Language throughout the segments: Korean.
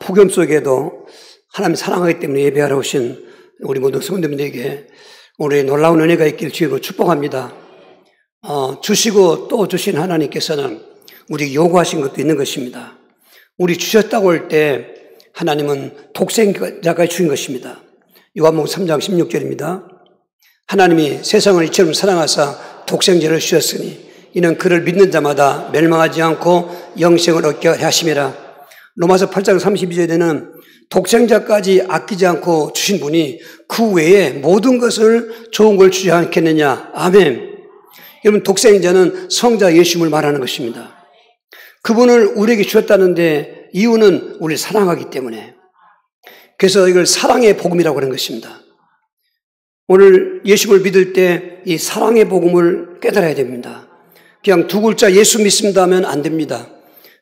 폭염 속에도 하나님 사랑하기 때문에 예배하러 오신 우리 모든 성도님들에게 우리의 놀라운 은혜가 있길 주로 축복합니다. 주시고 또 주신 하나님께서는 우리 요구하신 것도 있는 것입니다. 우리 주셨다고 할 때 하나님은 독생자까지 주신 것입니다. 요한복음 3장 16절입니다. 하나님이 세상을 이처럼 사랑하사 독생자를 주셨으니 이는 그를 믿는 자마다 멸망하지 않고 영생을 얻게 하심이라. 로마서 8장 32절에는 독생자까지 아끼지 않고 주신 분이 그 외에 모든 것을 좋은 걸 주지 않겠느냐. 아멘. 여러분, 독생자는 성자 예수님을 말하는 것입니다. 그분을 우리에게 주셨다는데 이유는 우리를 사랑하기 때문에. 그래서 이걸 사랑의 복음이라고 하는 것입니다. 오늘 예수님을 믿을 때 이 사랑의 복음을 깨달아야 됩니다. 그냥 두 글자 예수 믿습니다 하면 안 됩니다.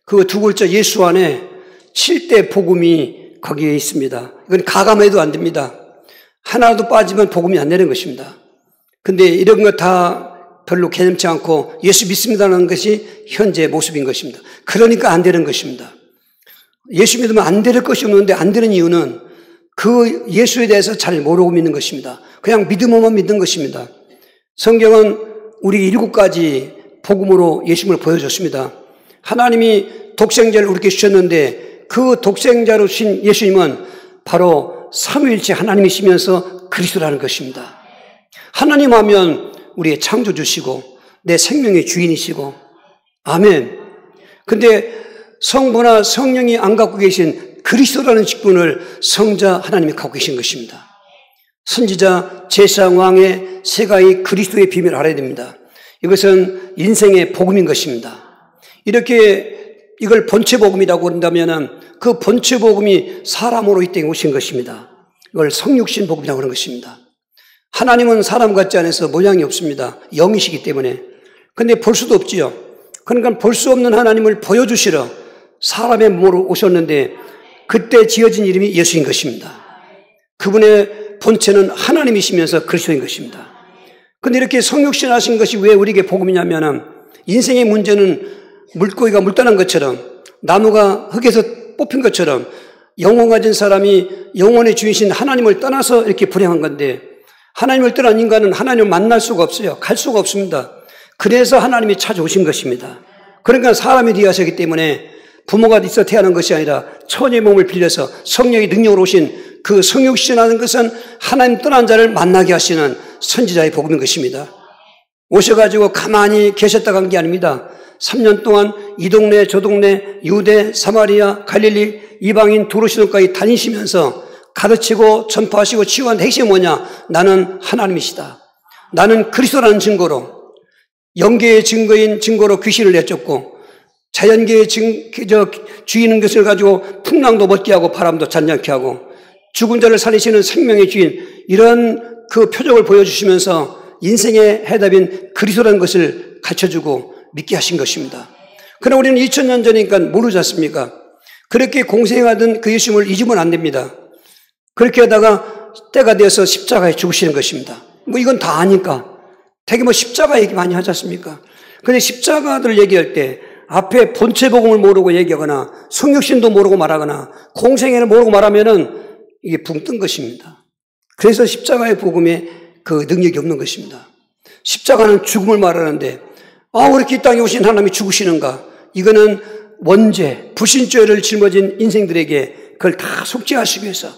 그 두 글자 예수 안에 7대 복음이 거기에 있습니다. 이건 가감해도 안 됩니다. 하나도 빠지면 복음이 안 되는 것입니다. 근데 이런 거 다 별로 개념치 않고 예수 믿습니다라는 것이 현재 모습인 것입니다. 그러니까 안 되는 것입니다. 예수 믿으면 안 될 것이 없는데 안 되는 이유는 그 예수에 대해서 잘 모르고 믿는 것입니다. 그냥 믿음으로만 믿는 것입니다. 성경은 우리 7가지 복음으로 예수님을 보여줬습니다. 하나님이 독생자를 우리에게 주셨는데 그 독생자로 주신 예수님은 바로 삼위일체 하나님이시면서 그리스도라는 것입니다. 하나님 하면 우리의 창조주시고 내 생명의 주인이시고 아멘. 근데 성부나 성령이 안 갖고 계신 그리스도라는 직분을 성자 하나님이 갖고 계신 것입니다. 선지자, 제사장, 왕의 세가의 그리스도의 비밀을 알아야 됩니다. 이것은 인생의 복음인 것입니다. 이렇게 이걸 본체복음이라고 한다면 그 본체복음이 사람으로 이 땅에 오신 것입니다. 이걸 성육신 복음이라고 하는 것입니다. 하나님은 사람 같지 않아서 모양이 없습니다. 영이시기 때문에. 근데 볼 수도 없지요. 그러니까 볼 수 없는 하나님을 보여주시러 사람의 몸으로 오셨는데 그때 지어진 이름이 예수인 것입니다. 그분의 본체는 하나님이시면서 그리스도인 것입니다. 근데 이렇게 성육신 하신 것이 왜 우리에게 복음이냐면 인생의 문제는 물고기가 물 떠난 것처럼 나무가 흙에서 뽑힌 것처럼 영혼 가진 사람이 영혼의 주인이신 하나님을 떠나서 이렇게 불행한 건데 하나님을 떠난 인간은 하나님을 만날 수가 없어요. 갈 수가 없습니다. 그래서 하나님이 찾아오신 것입니다. 그러니까 사람이 되어서기 때문에 부모가 있어 태어난 것이 아니라 처녀의 몸을 빌려서 성령의 능력으로 오신 그 성육신하는 것은 하나님 떠난 자를 만나게 하시는 선지자의 복음인 것입니다. 오셔가지고 가만히 계셨다고 한 게 아닙니다. 3년 동안 이 동네 저 동네 유대, 사마리아, 갈릴리, 이방인 두루시돈까지 다니시면서 가르치고 전파하시고 치유한 핵심이 뭐냐? 나는 하나님이시다. 나는 그리스도라는 증거로 영계의 증거로 귀신을 내쫓고 자연계의 주인인 것을 가지고 풍랑도 멎게 하고 바람도 잔잔케 하고 죽은 자를 살리시는 생명의 주인 이런 그 표적을 보여주시면서 인생의 해답인 그리스도라는 것을 가르쳐주고 믿게 하신 것입니다. 그러나 우리는 2000년 전이니까 모르지 않습니까? 그렇게 공생하던 그 예수님을 잊으면 안 됩니다. 그렇게 하다가 때가 되어서 십자가에 죽으시는 것입니다. 뭐 이건 다 아니까 되게 뭐 십자가 얘기 많이 하지 않습니까? 근데 십자가들 얘기할 때 앞에 본체 복음을 모르고 얘기하거나 성육신도 모르고 말하거나 공생애를 모르고 말하면은 이게 붕 뜬 것입니다. 그래서 십자가의 복음에 그 능력이 없는 것입니다. 십자가는 죽음을 말하는데 왜 이렇게 이 땅에 오신 하나님이 죽으시는가? 이거는 원죄, 불신죄를 짊어진 인생들에게 그걸 다 속죄하시기 위해서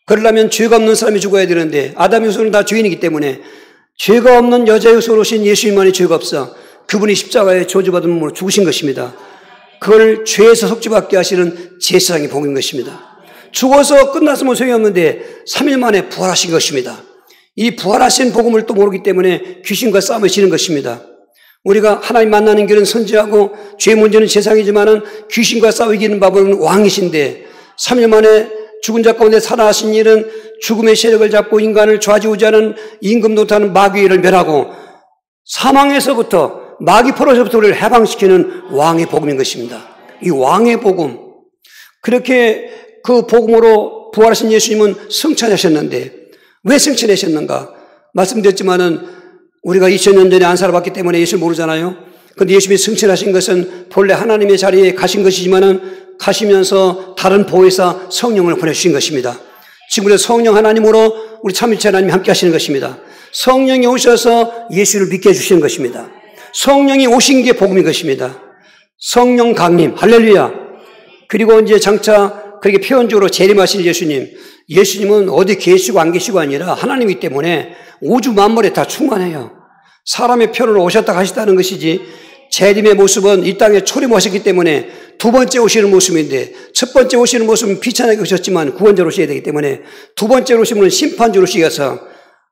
그러려면 죄가 없는 사람이 죽어야 되는데 아담의 후손은 다 죄인이기 때문에 죄가 없는 여자의 후손으로 오신 예수님만이 죄가 없어 그분이 십자가에 저주받은 몸으로 죽으신 것입니다. 그걸 죄에서 속죄받게 하시는 제사장의 복인 것입니다. 죽어서 끝났으면 소용이 없는데 3일 만에 부활하신 것입니다. 이 부활하신 복음을 또 모르기 때문에 귀신과 싸움을 지는 것입니다. 우리가 하나님 만나는 길은 선지하고 죄 문제는 세상이지만은 귀신과 싸워 이기는 법은 왕이신데 3일 만에 죽은 자 가운데 살아나신 일은 죽음의 세력을 잡고 인간을 좌지우지하는 임금 노릇하는 마귀를 멸하고 사망에서부터 마귀 포로에서부터 우리를 해방시키는 왕의 복음인 것입니다. 이 왕의 복음. 그렇게 그 복음으로 부활하신 예수님은 승천하셨는데 왜 승천하셨는가? 말씀드렸지만은 우리가 2000년 전에 안 살아봤기 때문에 예수를 모르잖아요. 그런데 예수님이 승천하신 것은 본래 하나님의 자리에 가신 것이지만은 가시면서 다른 보혜사 성령을 보내주신 것입니다. 지금부터 성령 하나님으로 우리 참일체 하나님이 함께 하시는 것입니다. 성령이 오셔서 예수를 믿게 해주시는 것입니다. 성령이 오신 게 복음인 것입니다. 성령 강림, 할렐루야. 그리고 이제 장차 그렇게 표현적으로 재림하신 예수님, 예수님은 어디 계시고 안 계시고 아니라 하나님이기 때문에 우주 만물에 다 충만해요. 사람의 편으로 오셨다 가시다는 것이지 재림의 모습은 이 땅에 초림하셨기 때문에 두 번째 오시는 모습인데 첫 번째 오시는 모습은 비천하게 오셨지만 구원자로 오셔야 되기 때문에 두 번째 오시면 심판주로 오셔서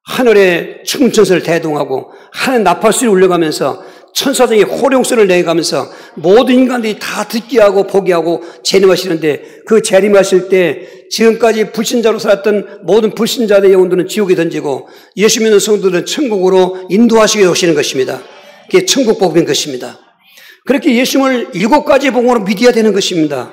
하늘의 충천선을 대동하고 하늘 나팔소리 울려가면서 천사들이 호령소리를 내가면서 모든 인간들이 다 듣게 하고 보게 하고 재림하시는데 그 재림하실 때 지금까지 불신자로 살았던 모든 불신자들의 영혼들은 지옥에 던지고 예수 믿는 성도들은 천국으로 인도하시게 오시는 것입니다. 그게 천국 복음인 것입니다. 그렇게 예수님을 7가지 복음으로 믿어야 되는 것입니다.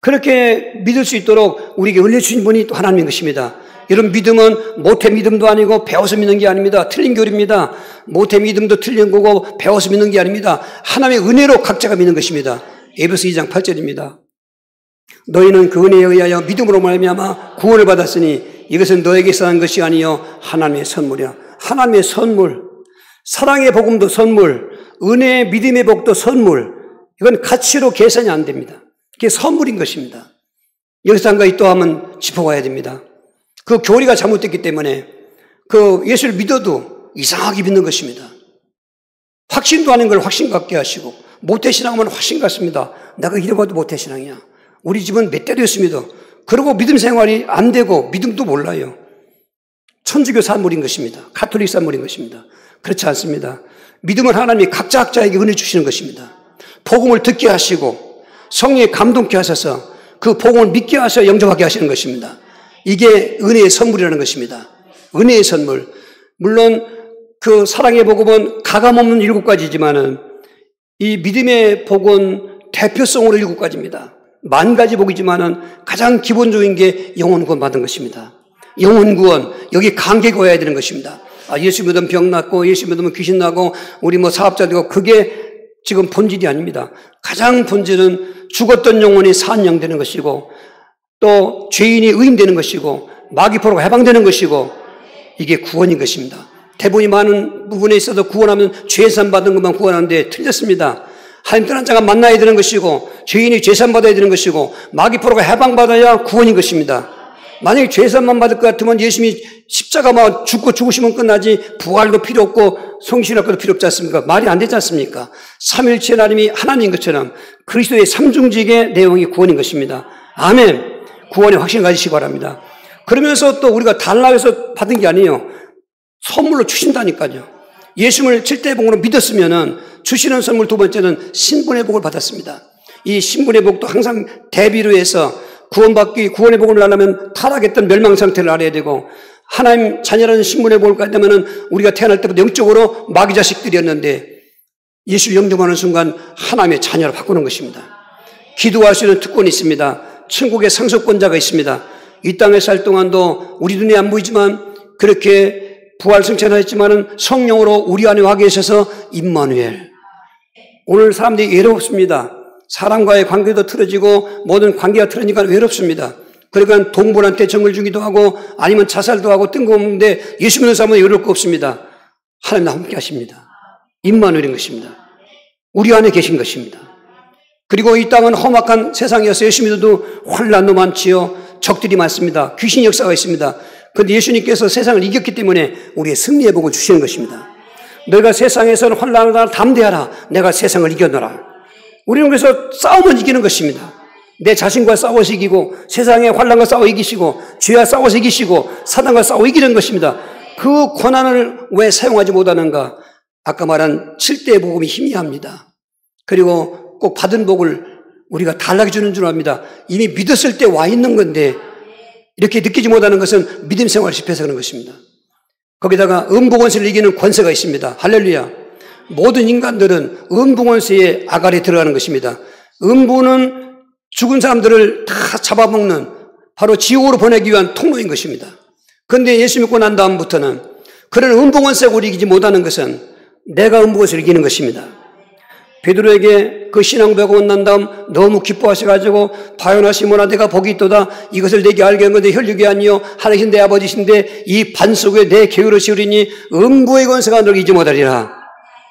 그렇게 믿을 수 있도록 우리에게 은혜 주신 분이 또 하나님인 것입니다. 이런 믿음은 모태 믿음도 아니고 배워서 믿는 게 아닙니다. 틀린 교리입니다. 모태 믿음도 틀린 거고 배워서 믿는 게 아닙니다. 하나님의 은혜로 각자가 믿는 것입니다. 에베소 2장 8절입니다. 너희는 그 은혜에 의하여 믿음으로 말미암아 구원을 받았으니 이것은 너에게서 한 것이 아니요 하나님의 선물이야. 하나님의 선물, 사랑의 복음도 선물, 은혜의 믿음의 복도 선물. 이건 가치로 계산이 안 됩니다. 그게 선물인 것입니다. 여기서 한 가지 또 한번 짚어봐야 됩니다. 그 교리가 잘못됐기 때문에 그 예수를 믿어도 이상하게 믿는 것입니다. 확신도 아닌 걸 확신 갖게 하시고 모태신앙하면 확신 같습니다. 내가 이래봐도 모태신앙이야. 우리 집은 몇 대 됐습니다. 그러고 믿음 생활이 안 되고 믿음도 몰라요. 천주교 산물인 것입니다. 가톨릭 산물인 것입니다. 그렇지 않습니다. 믿음은 하나님이 각자에게 은혜 주시는 것입니다. 복음을 듣게 하시고 성령에 감동케 하셔서 그 복음을 믿게 하셔 영접하게 하시는 것입니다. 이게 은혜의 선물이라는 것입니다. 은혜의 선물. 물론 그 사랑의 복음은 가감없는 7가지지만은 이 믿음의 복은 대표성으로 7가지입니다. 10,000가지 복이지만은 가장 기본적인 게 영혼 구원 받은 것입니다. 영혼 구원, 여기 관계가 와야 되는 것입니다. 예수 믿으면 병 낫고 예수 믿으면 귀신 나고 우리 뭐 사업자 되고 그게 지금 본질이 아닙니다. 가장 본질은 죽었던 영혼이 산 영 되는 것이고 또 죄인이 의인 되는 것이고 마귀포로가 해방되는 것이고 이게 구원인 것입니다. 대부분이 많은 부분에 있어서 구원하면 죄산 받은 것만 구원하는데 틀렸습니다. 하나님 떠난 자가 만나야 되는 것이고 죄인이 죄산 받아야 되는 것이고 마귀포로가 해방받아야 구원인 것입니다. 만약에 죄산만 받을 것 같으면 예수님이 십자가만 죽고 죽으시면 끝나지 부활도 필요 없고 성신할 것도 필요 없지 않습니까? 말이 안 되지 않습니까? 삼일체 하나님이 하나님인 것처럼 그리스도의 삼중직의 내용이 구원인 것입니다. 아멘. 구원의 확신을 가지시기 바랍니다. 그러면서 또 우리가 달라해서 받은 게 아니에요. 선물로 주신다니까요. 예수님을 7대 복으로 믿었으면은 주시는 선물 두 번째는 신분의 복을 받았습니다. 이 신분의 복도 항상 대비로 해서 구원의 복을 알려면 타락했던 멸망 상태를 알아야 되고 하나님 자녀라는 신분의 복을 갖려면은 우리가 태어날 때부터 영적으로 마귀 자식들이었는데 예수를 영접하는 순간 하나님의 자녀로 바꾸는 것입니다. 기도할 수 있는 특권이 있습니다. 천국의 상속권자가 있습니다. 이 땅에 살 동안도 우리 눈에 안 보이지만 그렇게 부활 승천하였지만은 성령으로 우리 안에 와 계셔서 임마누엘. 오늘 사람들이 외롭습니다. 사람과의 관계도 틀어지고 모든 관계가 틀어지니까 외롭습니다. 그러니까 동물한테 정을 주기도 하고 아니면 자살도 하고 뜬금없는데 예수 믿는 사람은 외로울 거 없습니다. 하나님 함께 하십니다. 임마누엘인 것입니다. 우리 안에 계신 것입니다. 그리고 이 땅은 험악한 세상이어서 예수 믿어도 환난도 많지요. 적들이 많습니다. 귀신 역사가 있습니다. 그런데 예수님께서 세상을 이겼기 때문에 우리의 승리의 복을 주시는 것입니다. 너희가 세상에서는 환난을 하나 담대하라. 내가 세상을 이겨노라. 우리는 그래서 싸우면 이기는 것입니다. 내 자신과 싸워서 이기고 세상의 환난과 싸워 이기시고 죄와 싸워서 이기시고 사단과 싸워 이기는 것입니다. 그 권한을 왜 사용하지 못하는가? 아까 말한 7대 복음이 희미합니다. 그리고 꼭 받은 복을 우리가 달라게 주는 줄 압니다. 이미 믿었을 때 와 있는 건데 이렇게 느끼지 못하는 것은 믿음 생활을 실패해서 그런 것입니다. 거기다가 음부권세를 이기는 권세가 있습니다. 할렐루야. 모든 인간들은 음부권세의 아가리에 들어가는 것입니다. 음부는 죽은 사람들을 다 잡아먹는 바로 지옥으로 보내기 위한 통로인 것입니다. 그런데 예수 믿고 난 다음부터는 그런 음부권세를 이기지 못하는 것은 내가 음부권세를 이기는 것입니다. 베드로에게 그 신앙배가 난 다음 너무 기뻐하셔가지고 바요나 시몬아 내가 복이 있도다. 이것을 내게 알게 한 건데 혈육이 아니요 하나님 내 아버지신데 이 반 속에 내 게으르시 우리니 음부의 권세가 너를 이지 못하리라.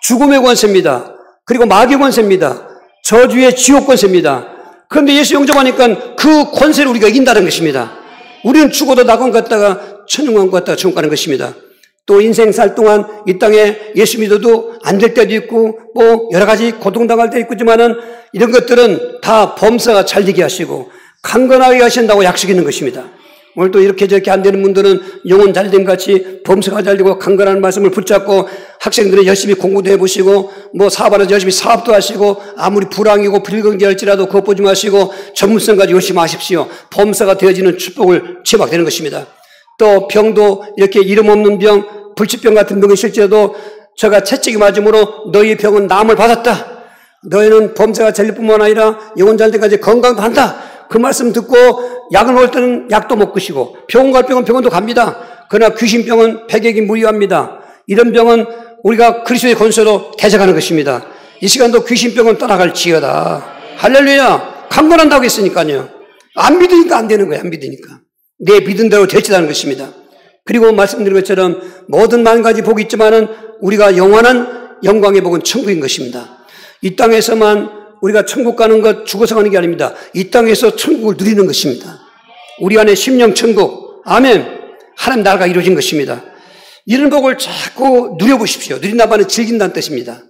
죽음의 권세입니다. 그리고 마귀의 권세입니다. 저주의 지옥 권세입니다. 그런데 예수 영접하니까 그 권세를 우리가 이긴다는 것입니다. 우리는 죽어도 낙원 갔다가 천국만 갔다가 천국 가는 것입니다. 또 인생 살 동안 이 땅에 예수 믿어도 안 될 때도 있고 뭐 여러 가지 고통당할 때도 있지만은 이런 것들은 다 범사가 잘 되게 하시고 강건하게 하신다고 약속이 있는 것입니다. 오늘 또 이렇게 저렇게 안 되는 분들은 영혼 잘됨 같이 범사가 잘 되고 강건한 말씀을 붙잡고 학생들은 열심히 공부도 해보시고 뭐 사업하면서 열심히 사업도 하시고 아무리 불황이고 불경기할지라도 그것 보지 마시고 전문성 가지고 열심히 하십시오. 범사가 되어지는 축복을 취박되는 것입니다. 또 병도 이렇게 이름 없는 병, 불치병 같은 병이 실제로도 제가 채찍이 맞음으로 너희 병은 남을 받았다. 너희는 범사가 잘릴 뿐만 아니라 영혼 잘 때까지 건강도 한다. 그 말씀 듣고 약을 먹을 때는 약도 못 드시고 병원 갈 병은 병원도 갑니다. 그러나 귀신병은 백액이 무효합니다. 이런 병은 우리가 그리스도의 권세로 대적하는 것입니다. 이 시간도 귀신병은 떠나갈지어다. 할렐루야. 강건한다고 했으니까요. 안 믿으니까 안 되는 거예요. 안 믿으니까. 내 믿은 대로 될지라는 것입니다. 그리고 말씀드린 것처럼 모든 만 가지 복이 있지만은 우리가 영원한 영광의 복은 천국인 것입니다. 이 땅에서만 우리가 천국 가는 것, 죽어서 가는 게 아닙니다. 이 땅에서 천국을 누리는 것입니다. 우리 안에 심령 천국, 아멘. 하나님 나라가 이루어진 것입니다. 이런 복을 자꾸 누려보십시오. 누린다는 말은 즐긴다는 뜻입니다.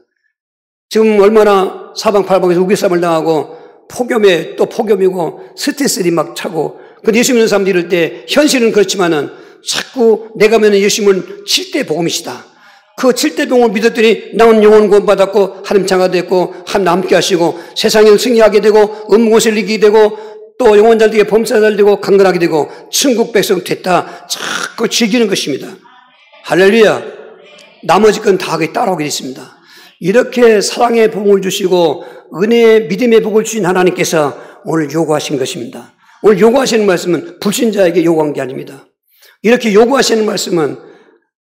지금 얼마나 사방팔방에서 우겨쌈을 당하고 폭염에 또 폭염이고 스트레스를 막 차고 근데 예수 믿는 사람들이 이럴 때 현실은 그렇지만은 자꾸 내가 믿는 예수님은 7대 복음이시다. 그 7대 복음을 믿었더니 나는 영혼 구원받았고 하나님 자가 됐고 하나님 함께 하시고 세상에는 승리하게 되고 음무것을 이기게 되고 또 영혼 잘 되게 범사 잘 되고 강건하게 되고 천국 백성 됐다. 자꾸 즐기는 것입니다. 할렐루야. 나머지 건 다 따라오게 됐습니다. 이렇게 사랑의 복을 주시고 은혜의 믿음의 복을 주신 하나님께서 오늘 요구하신 것입니다. 오늘 요구하시는 말씀은 불신자에게 요구한 게 아닙니다. 이렇게 요구하시는 말씀은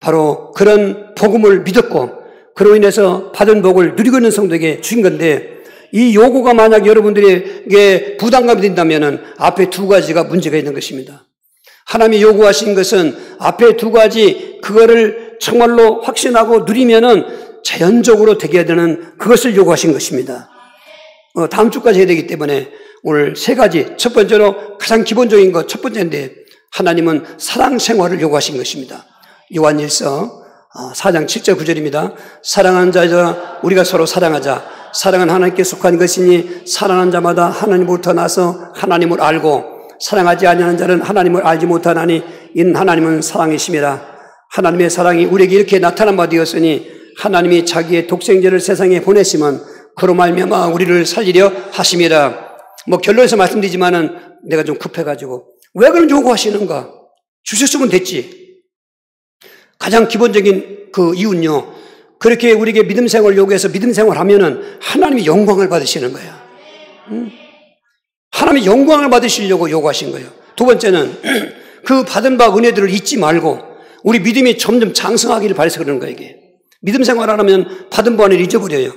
바로 그런 복음을 믿었고 그로 인해서 받은 복을 누리고 있는 성도에게 주신 건데 이 요구가 만약 여러분들에게 부담감이 된다면 앞에 두 가지가 문제가 있는 것입니다. 하나님이 요구하신 것은 앞에 두 가지 그거를 정말로 확신하고 누리면은 자연적으로 되게 되는 그것을 요구하신 것입니다. 다음 주까지 해야 되기 때문에 오늘 세 가지, 첫 번째로 가장 기본적인 것 첫 번째인데 하나님은 사랑 생활을 요구하신 것입니다. 요한일서 4장 7절 9절입니다. 사랑하는 자들아 우리가 서로 사랑하자. 사랑은 하나님께 속한 것이니 사랑하는 자마다 하나님으로부터 나서 하나님을 알고 사랑하지 아니하는 자는 하나님을 알지 못하나니 이는 하나님은 사랑이심이라. 하나님의 사랑이 우리에게 이렇게 나타난 바 되었으니 하나님이 자기의 독생자를 세상에 보내시면 그로 말미암아 우리를 살리려 하심이라. 결론에서 말씀드리지만은 내가 좀 급해가지고 왜 그런 요구하시는가? 주셨으면 됐지. 가장 기본적인 그 이유는요. 그렇게 우리에게 믿음 생활을 요구해서 믿음 생활을 하면은 하나님이 영광을 받으시는 거야. 하나님이 영광을 받으시려고 요구하신 거예요. 두 번째는 그 받은 바 은혜들을 잊지 말고 우리 믿음이 점점 장성하기를 바라서 그러는 거예요. 이게. 믿음 생활을 하면 받은 바 은혜를 잊어버려요.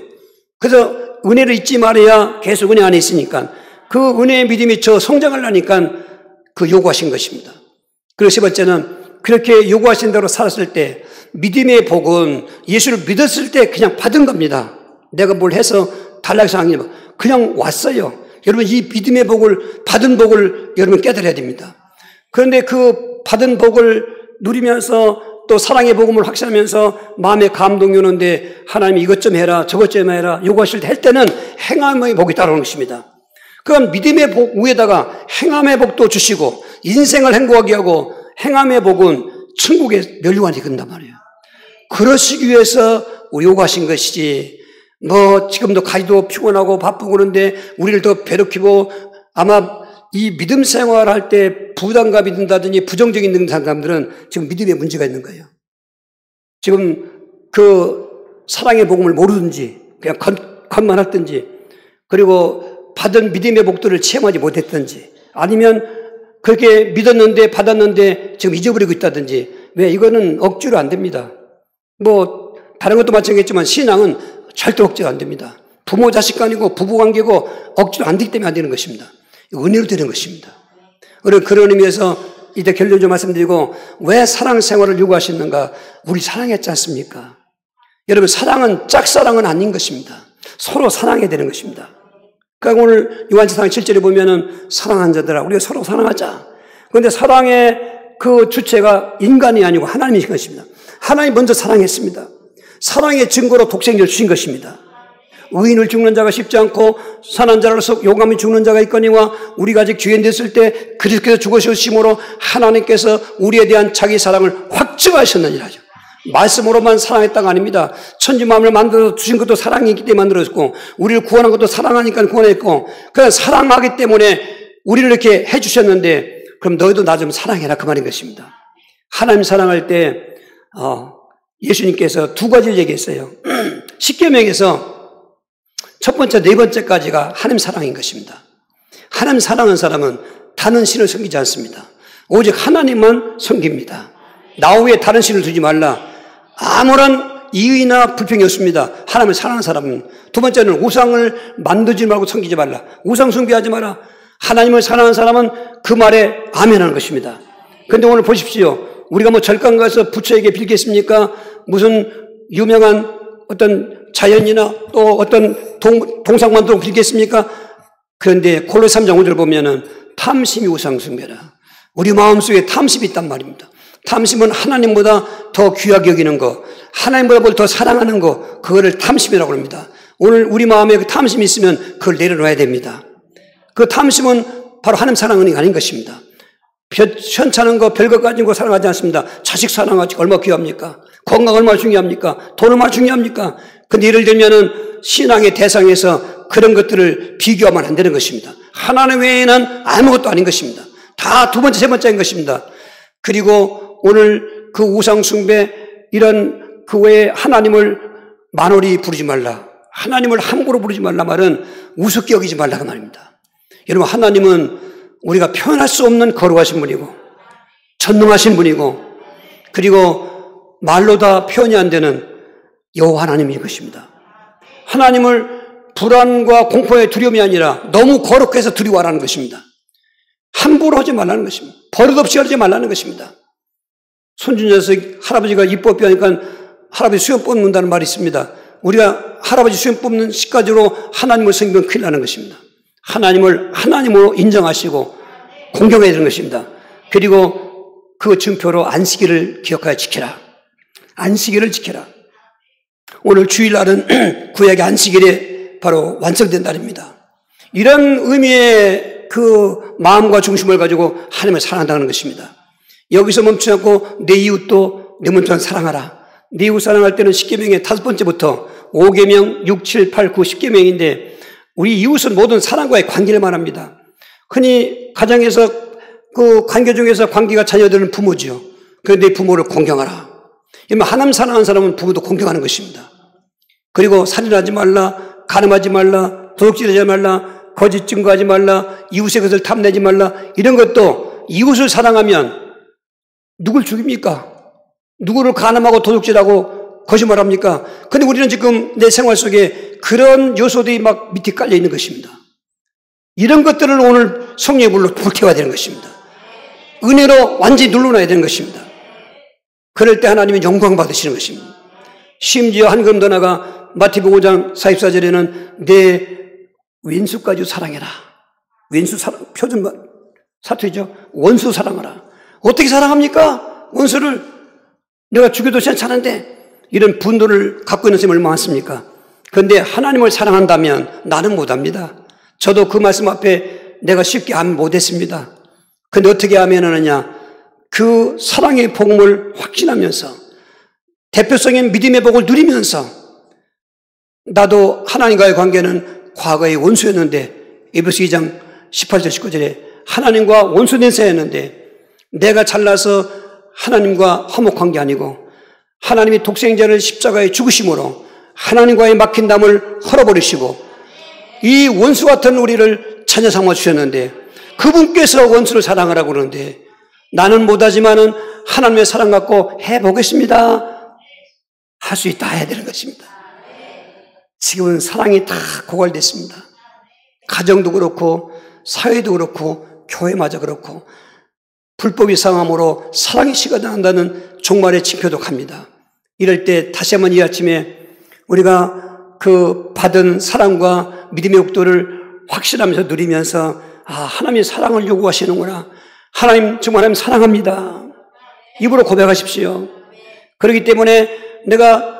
그래서 은혜를 잊지 말아야 계속 은혜 안에 있으니까 그 은혜의 믿음이 저 성장하려니까 그 요구하신 것입니다. 그리고 세 번째는 그렇게 요구하신 대로 살았을 때 믿음의 복은 예수를 믿었을 때 그냥 받은 겁니다. 내가 뭘 해서 달라서 하는 게 아니라 그냥 왔어요. 여러분 이 믿음의 복을 받은 복을 여러분 깨달아야 됩니다. 그런데 그 받은 복을 누리면서 또 사랑의 복음을 확신하면서 마음에 감동이 오는데 하나님이 이것 좀 해라 저것 좀 해라 요구하실 때 할 때는 행함의 복이 따라오는 것입니다. 그럼 믿음의 복 위에다가 행함의 복도 주시고 인생을 행복하게 하고 행함의 복은 천국에 멸류관이 된단 말이에요. 그러시기 위해서 요구하신 것이지 지금도 가기도 피곤하고 바쁘고 그런데 우리를 더 괴롭히고 아마 이 믿음 생활할 때 부담감이 든다든지 부정적인 사람들은 지금 믿음에 문제가 있는 거예요. 지금 그 사랑의 복음을 모르든지 그냥 겉만 했든지 그리고 받은 믿음의 복들을 체험하지 못했든지 아니면 그렇게 믿었는데 받았는데 지금 잊어버리고 있다든지 왜 이거는 억지로 안 됩니다. 다른 것도 마찬가지겠지만 신앙은 절대 억지가 안 됩니다. 부모 자식 간이고 부부관계고 억지로 안 되기 때문에 안 되는 것입니다. 은혜로 되는 것입니다. 그런 의미에서 이제 결론 좀 말씀드리고, 왜 사랑 생활을 요구하시는가? 우리 사랑했지 않습니까? 여러분, 사랑은 짝사랑은 아닌 것입니다. 서로 사랑해야 되는 것입니다. 그러니까 오늘 요한계시록 7절에 보면은 사랑한 자들아 우리가 서로 사랑하자. 그런데 사랑의 그 주체가 인간이 아니고 하나님이신 것입니다. 하나님 먼저 사랑했습니다. 사랑의 증거로 독생자를 주신 것입니다. 의인을 죽는 자가 쉽지 않고 선한 자로서 용감히 죽는 자가 있거니와 우리가 아직 죄인 됐을 때 그리스도께서 죽으셨으므로 하나님께서 우리에 대한 자기 사랑을 확증하셨느니라. 말씀으로만 사랑했다가 아닙니다. 천지 만물을 만들어 주신 것도 사랑이 있기 때문에 만들어졌고, 우리를 구원한 것도 사랑하니까 구원했고, 그냥 사랑하기 때문에 우리를 이렇게 해주셨는데, 그럼 너희도 나 좀 사랑해라, 그 말인 것입니다. 하나님 사랑할 때 예수님께서 두 가지를 얘기했어요. 십계명에서 첫 번째, 네 번째까지가 하나님 사랑인 것입니다. 하나님 사랑하는 사람은 다른 신을 섬기지 않습니다. 오직 하나님만 섬깁니다. 나 외에 다른 신을 두지 말라. 아무런 이의나 불평이 없습니다. 하나님을 사랑하는 사람은. 두 번째는 우상을 만들지 말고 섬기지 말라. 우상 숭배하지 마라. 하나님을 사랑하는 사람은 그 말에 아멘하는 것입니다. 그런데 오늘 보십시오. 우리가 뭐 절간 가서 부처에게 빌겠습니까? 무슨 유명한 어떤 자연이나 또 어떤 동상 만들어 빌겠습니까? 그런데 골로새 3장 5절 보면은 탐심이 우상 숭배라. 우리 마음속에 탐심이 있단 말입니다. 탐심은 하나님보다 더 귀하게 여기는 거, 하나님보다 뭘 더 사랑하는 거, 그거를 탐심이라고 합니다. 오늘 우리 마음에 그 탐심이 있으면 그걸 내려놔야 됩니다. 그 탐심은 바로 하나님 사랑이 아닌 것입니다. 현찮은 거, 별거 가지고 사랑하지 않습니다. 자식 사랑하지 얼마나 귀합니까? 건강 얼마나 중요합니까? 돈 얼마나 중요합니까? 근데 예를 들면은 신앙의 대상에서 그런 것들을 비교하면 안 되는 것입니다. 하나님 외에는 아무것도 아닌 것입니다. 다 두 번째, 세 번째인 것입니다. 그리고 오늘 그 우상숭배 이런 그 외에 하나님을 만홀히 부르지 말라. 하나님을 함부로 부르지 말라 말은 우습게 여기지 말라 그 말입니다. 여러분, 하나님은 우리가 표현할 수 없는 거룩하신 분이고 전능하신 분이고 그리고 말로 다 표현이 안 되는 여호와 하나님인 것입니다. 하나님을 불안과 공포의 두려움이 아니라 너무 거룩해서 두려워하라는 것입니다. 함부로 하지 말라는 것입니다. 버릇없이 하지 말라는 것입니다. 손주녀석 할아버지가 입법비 하니까 할아버지 수염 뽑는다는 말이 있습니다. 우리가 할아버지 수염 뽑는 시까지로 하나님을 섬기면 큰일 나는 것입니다. 하나님을 하나님으로 인정하시고 공경해야 되는 것입니다. 그리고 그 증표로 안식일을 기억하여 지켜라. 안식일을 지켜라. 오늘 주일날은 구약의 안식일에 바로 완성된 날입니다. 이런 의미의 그 마음과 중심을 가지고 하나님을 사랑한다는 것입니다. 여기서 멈추지 않고 내 이웃도 내 몸처럼 사랑하라. 내 이웃 사랑할 때는 10계명의 5번째부터 5계명, 6, 7, 8, 9, 10계명인데 우리 이웃은 모든 사랑과의 관계를 말합니다. 흔히 가정에서 그 관계 중에서 관계가 자녀들은 부모지요. 그런데 부모를 공경하라. 하나님 사랑하는 사람은 부모도 공경하는 것입니다. 그리고 살인하지 말라, 간음하지 말라, 도둑질하지 말라, 거짓 증거하지 말라, 이웃의 것을 탐내지 말라. 이런 것도 이웃을 사랑하면 누굴 죽입니까? 누구를 간음하고 도둑질하고 거짓말합니까? 그런데 우리는 지금 내 생활 속에 그런 요소들이 막 밑에 깔려 있는 것입니다. 이런 것들을 오늘 성령의 불로 불태워야 되는 것입니다. 은혜로 완전히 눌러놔야 되는 것입니다. 그럴 때 하나님이 영광 받으시는 것입니다. 심지어 한 걸음 더 나가 마태복음 5장 44절에는 내 왼수까지 사랑해라. 왼수 사랑, 표준 사투리죠. 원수 사랑하라. 어떻게 사랑합니까? 원수를 내가 죽여도 괜찮은데 이런 분노를 갖고 있는 사람이 얼마나 많습니까? 그런데 하나님을 사랑한다면 나는 못합니다. 저도 그 말씀 앞에 내가 쉽게 아멘 못했습니다. 그런데 어떻게 아멘하느냐? 그 사랑의 복음을 확신하면서 대표성인 믿음의 복을 누리면서 나도 하나님과의 관계는 과거의 원수였는데 에베소 2장 18절 19절에 하나님과 원수된 사이였는데 내가 잘나서 하나님과 화목한 게 아니고 하나님이 독생자를 십자가에 죽으심으로 하나님과의 막힌 담을 헐어버리시고 이 원수 같은 우리를 자녀 삼아 주셨는데 그분께서 원수를 사랑하라고 그러는데 나는 못하지만은 하나님의 사랑 갖고 해보겠습니다. 할 수 있다 해야 되는 것입니다. 지금은 사랑이 다 고갈됐습니다. 가정도 그렇고 사회도 그렇고 교회마저 그렇고 불법이 상함으로 사랑이 식어나간다는 종말의 징표도 갑니다. 이럴 때 다시 한번 이 아침에 우리가 그 받은 사랑과 믿음의 욕도를 확실하면서 누리면서 하나님이 사랑을 요구하시는구나. 하나님 정말 하나님 사랑합니다. 입으로 고백하십시오. 그렇기 때문에 내가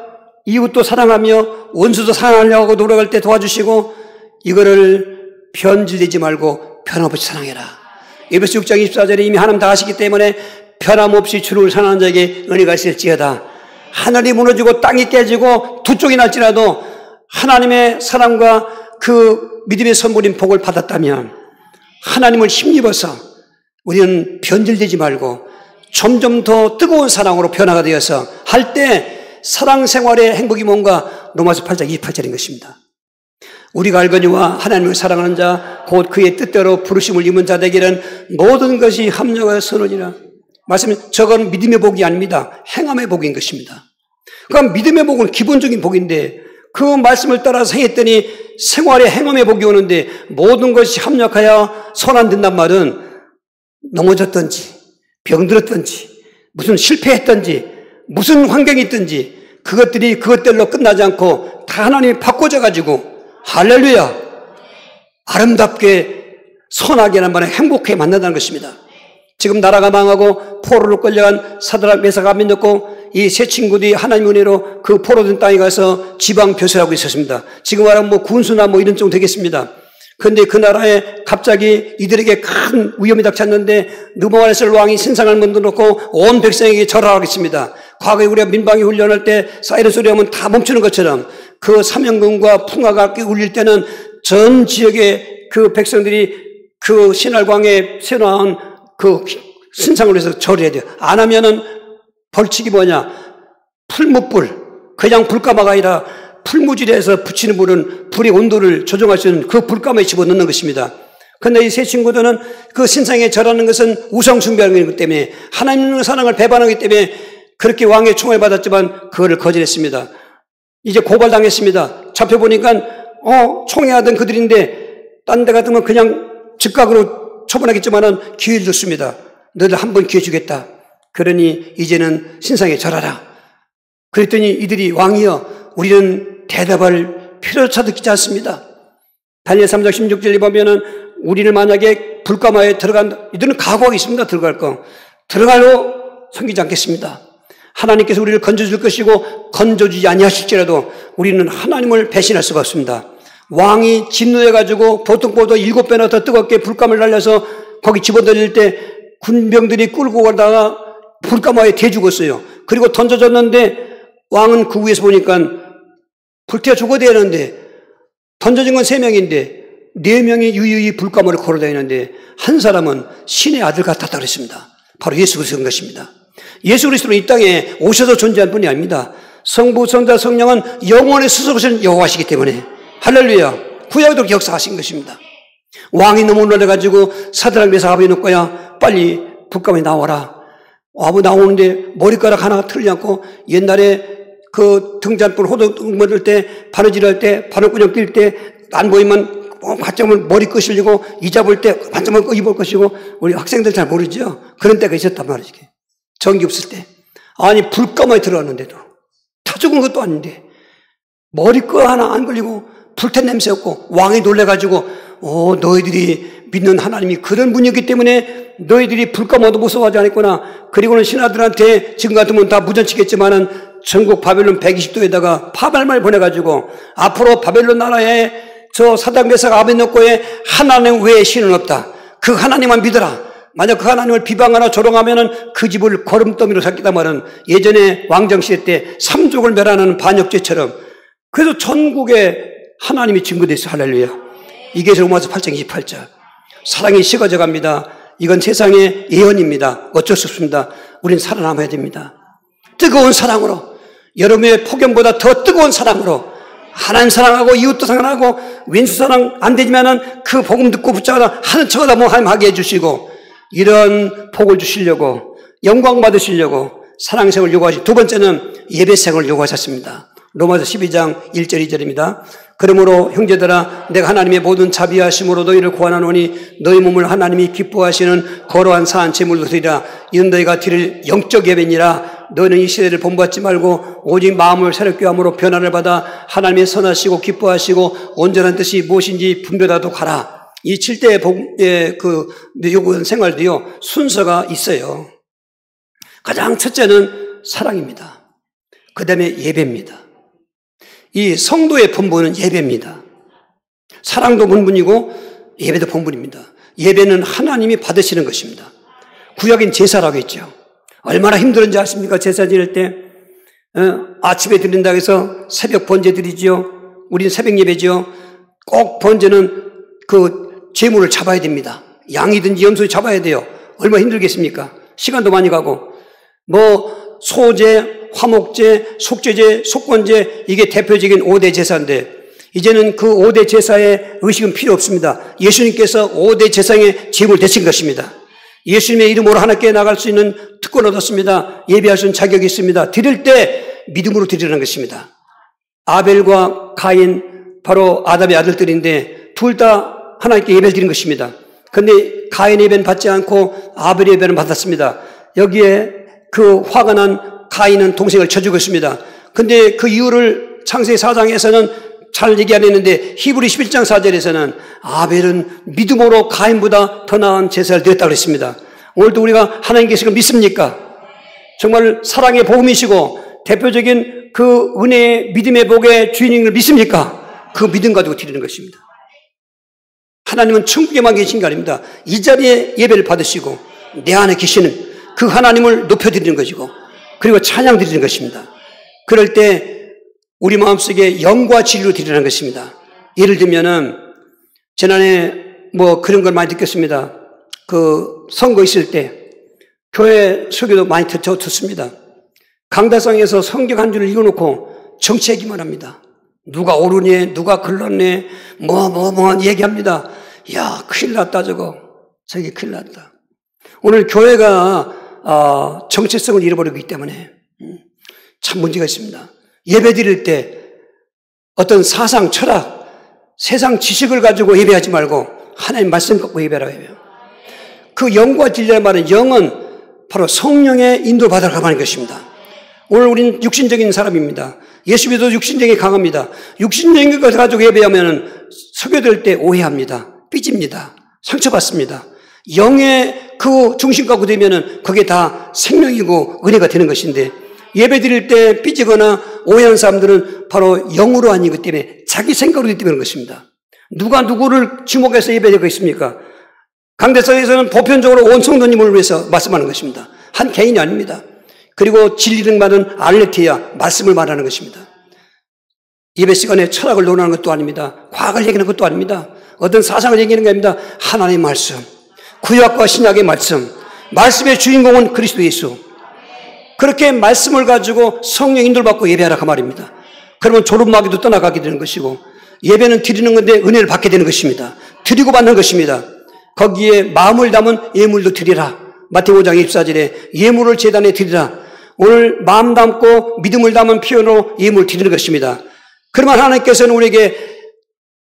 이웃도 사랑하며 원수도 사랑하려고 노력할 때 도와주시고 이거를 변질되지 말고 변함없이 사랑해라. 에베소 6장 24절에 이미 하나님 다 하시기 때문에 변함없이 주를 사랑하는 자에게 은혜가 있을지어다. 하늘이 무너지고 땅이 깨지고 두 쪽이 날지라도 하나님의 사랑과 그 믿음의 선물인 복을 받았다면 하나님을 힘입어서 우리는 변질되지 말고 점점 더 뜨거운 사랑으로 변화가 되어서 할 때 사랑 생활의 행복이 뭔가 로마서 8장 28절인 것입니다. 우리가 알거니와 하나님을 사랑하는 자 곧 그의 뜻대로 부르심을 입은 자들에게는 모든 것이 합력하여 선하니라. 말씀은 저건 믿음의 복이 아닙니다. 행함의 복인 것입니다. 그럼 믿음의 복은 기본적인 복인데 그 말씀을 따라서 행했더니 생활의 행함의 복이 오는데 모든 것이 합력하여 선한된단 말은 넘어졌든지 병들었든지 무슨 실패했든지 무슨 환경이 있든지 그것들이 그것들로 끝나지 않고 다 하나님이 바꿔져 가지고 할렐루야 아름답게 선하게란 말에 행복하게 만난다는 것입니다. 지금 나라가 망하고 포로로 끌려간 사드락 메삭 아벤느고 이 세 친구들이 하나님 은혜로 그 포로된 땅에 가서 지방 벼슬하고 있었습니다. 지금 말하면 뭐 군수나 뭐 이런 정도 되겠습니다. 그런데 그 나라에 갑자기 이들에게 큰 위험이 닥쳤는데 느부갓네살 왕이 신상을 만들어 놓고 온 백성에게 절하하겠습니다. 과거에 우리가 민방위 훈련할 때 사이렌 소리 하면 다 멈추는 것처럼 그 사명금과 풍화가 울릴 때는 전 지역의 그 백성들이 그 신할광에 새놓은 그 신상을 위해서 절해야 돼요. 안 하면은 벌칙이 뭐냐? 풀무불. 그냥 불가마가 아니라 풀무질에서 붙이는 불은 불의 온도를 조정할 수 있는 그 불가마에 집어넣는 것입니다. 그런데 이 세 친구들은 그 신상에 절하는 것은 우상 숭배하는 것이기 때문에 하나님의 사랑을 배반하기 때문에 그렇게 왕의 총을 받았지만 그거를 거절했습니다. 이제 고발당했습니다. 잡혀보니까 총애하던 그들인데 딴 데 같으면 그냥 즉각으로 처분하겠지만은 기회를 줬습니다. 너희들 한 번 기회 주겠다. 그러니 이제는 신상에 절하라. 그랬더니 이들이 왕이여 우리는 대답할 필요조차 듣지 않습니다. 다니엘 3장 16절에 보면은 우리를 만약에 불가마에 들어간다. 이들은 각오하고 있습니다. 들어갈 거. 들어갈로 섬기지 않겠습니다. 하나님께서 우리를 건져줄 것이고 건져주지 아니하실지라도 우리는 하나님을 배신할 수가 없습니다. 왕이 진노해가지고 보통보다 7배나 더 뜨겁게 불감을 날려서 거기 집어던질 때 군병들이 끌고 가다가 불가마에 대 죽었어요. 그리고 던져졌는데 왕은 그 위에서 보니까 불태워 죽어야 되는데 던져진 건 3명인데 4명이 유유히 불가마를 걸어다니는데 한 사람은 신의 아들 같았다고 그랬습니다. 바로 예수 그리스도인 것입니다. 예수 그리스도는 이 땅에 오셔서 존재한 분이 아닙니다. 성부, 성자, 성령은 영원히 스스로신 여호와시기 때문에 할렐루야 구약에도 역사하신 것입니다. 왕이 너무 놀라가지고 사드락 메삭 아벤느고야 빨리 불가마에 나와라. 나오는데 머리카락 하나가 틀리지 않고 옛날에 그 등잔불 호동 먹을 때 바느질할 때 바늘구녕 낄 때 안 보이면 반점을 머리 끄시려고 이 잡을 때 반점을 입을 것이고 우리 학생들 잘 모르죠. 그런 때가 있었단 말이지. 전기 없을 때 아니 불가마에 들어갔는데도 다 죽은 것도 아닌데 머리끄 하나 안 걸리고 불탄 냄새였고 왕이 놀래가지고 너희들이 믿는 하나님이 그런 분이었기 때문에 너희들이 불가마도 무서워하지 않았구나. 그리고는 신하들한테 지금 같으면 다 무전치겠지만은 전국 바벨론 120도에다가 파발말 보내가지고 앞으로 바벨론 나라에 저 사드락 메삭 아벤느고에 하나님 외에 신은 없다. 그 하나님만 믿어라. 만약 그 하나님을 비방하나 조롱하면은 그 집을 거름더미로 삼겠다 말은 예전에 왕정시대 때 삼족을 멸하는 반역죄처럼 그래서 전국에 하나님이 증거됐어요. 할렐루야. 이게 로마서 8장 28절. 사랑이 식어져 갑니다. 이건 세상의 예언입니다. 어쩔 수 없습니다. 우린 살아남아야 됩니다. 뜨거운 사랑으로 여러분의 폭염보다 더 뜨거운 사랑으로 하나님 사랑하고 이웃도 사랑하고 왼수 사랑 안 되지만은 그 복음 듣고 붙잡아서 하는 척하다 뭐 하나님 하게 해주시고 이런 복을 주시려고 영광 받으시려고 사랑생을 요구하시. 두 번째는 예배생을 요구하셨습니다. 로마서 12장 1절 2절입니다. 그러므로 형제들아 내가 하나님의 모든 자비하심으로 너희를 구원하노니 너희 몸을 하나님이 기뻐하시는 거룩한 사한 제물로 드리라. 이는 너희가 드릴 영적 예배니라. 너희는 이 시대를 본받지 말고 오직 마음을 새롭게 함으로 변화를 받아 하나님의 선하시고 기뻐하시고 온전한 뜻이 무엇인지 분별하도록 하라. 이 7대의 요구한 생활도요, 순서가 있어요. 가장 첫째는 사랑입니다. 그 다음에 예배입니다. 이 성도의 본분은 예배입니다. 사랑도 본분이고 예배도 본분입니다. 예배는 하나님이 받으시는 것입니다. 구약인 제사라고 했죠. 얼마나 힘들은지 아십니까? 제사 지낼 때 아침에 드린다고 해서 새벽 번제 드리죠. 우리는 새벽 예배죠. 꼭 번제는 그 제물을 잡아야 됩니다. 양이든지 염소를 잡아야 돼요. 얼마나 힘들겠습니까? 시간도 많이 가고 소제, 화목제, 속죄제, 속건제, 이게 대표적인 5대 제사인데 이제는 그 5대 제사의 의식은 필요 없습니다. 예수님께서 5대 제사의 제물 되신 것입니다. 예수님의 이름으로 하나님께 나갈 수 있는 특권을 얻었습니다. 예배할 수 있는 자격이 있습니다. 드릴 때 믿음으로 드리라는 것입니다. 아벨과 가인, 바로 아담의 아들들인데 둘 다 하나님께 예배를 드린 것입니다. 그런데 가인 예배는 받지 않고 아벨 예배는 받았습니다. 여기에 그 화가 난 가인은 동생을 쳐 죽었습니다. 근데 그 이유를 창세기 4장에서는 잘 얘기 안 했는데 히브리 11장 4절에서는 아벨은 믿음으로 가인보다 더 나은 제사를 드렸다고 했습니다. 오늘도 우리가 하나님 계시고 믿습니까? 정말 사랑의 복음이시고 대표적인 그 은혜의 믿음의 복의 주인인 걸 믿습니까? 그 믿음 가지고 드리는 것입니다. 하나님은 천국에만 계신 게 아닙니다. 이 자리에 예배를 받으시고 내 안에 계시는 그 하나님을 높여드리는 것이고 그리고 찬양 드리는 것입니다. 그럴 때 우리 마음속에 영과 진리로 드리는 것입니다. 예를 들면은 지난해 그런 걸 많이 느꼈습니다. 그 선거 있을 때 교회 설교도 많이 듣습니다. 강다성에서 성경 한 줄을 읽어놓고 정치 얘기만 합니다. 누가 옳으니 누가 글렀네 얘기합니다. 야, 큰일 났다 저게 큰일 났다. 오늘 교회가 정체성을 잃어버리기 때문에 참 문제가 있습니다. 예배 드릴 때 어떤 사상, 철학, 세상 지식을 가지고 예배하지 말고 하나님 말씀 갖고 예배라고 해요. 그 영과 진리라는 말은 영은 바로 성령의 인도 받으러 가는 것입니다. 오늘 우리는 육신적인 사람입니다. 예수 믿어도 육신적이 강합니다. 육신적인 것을 가지고 예배하면 설교될 때 오해합니다. 삐집니다. 상처받습니다. 영의 그 중심 갖고 되면은 그게 다 생명이고 은혜가 되는 것인데 예배 드릴 때 삐지거나 오해하는 사람들은 바로 영으로 아니기 때문에 자기 생각으로 되기 때문에 그런 것입니다. 누가 누구를 지목해서 예배되고 있습니까? 강대상에서는 보편적으로 온 성도님을 위해서 말씀하는 것입니다. 한 개인이 아닙니다. 그리고 진리를 말하는 알레티아, 말씀을 말하는 것입니다. 예배 시간에 철학을 논하는 것도 아닙니다. 과학을 얘기하는 것도 아닙니다. 어떤 사상을 얘기하는 게 아닙니다. 하나님의 말씀, 구약과 신약의 말씀, 말씀의 주인공은 그리스도 예수. 그렇게 말씀을 가지고 성령 인도를 받고 예배하라 그 말입니다. 그러면 졸음마귀도 떠나가게 되는 것이고 예배는 드리는 건데 은혜를 받게 되는 것입니다. 드리고 받는 것입니다. 거기에 마음을 담은 예물도 드리라. 마태복음 5장 24절에 예물을 제단에 드리라. 오늘 마음 담고 믿음을 담은 표현으로 예물을 드리는 것입니다. 그러면 하나님께서는 우리에게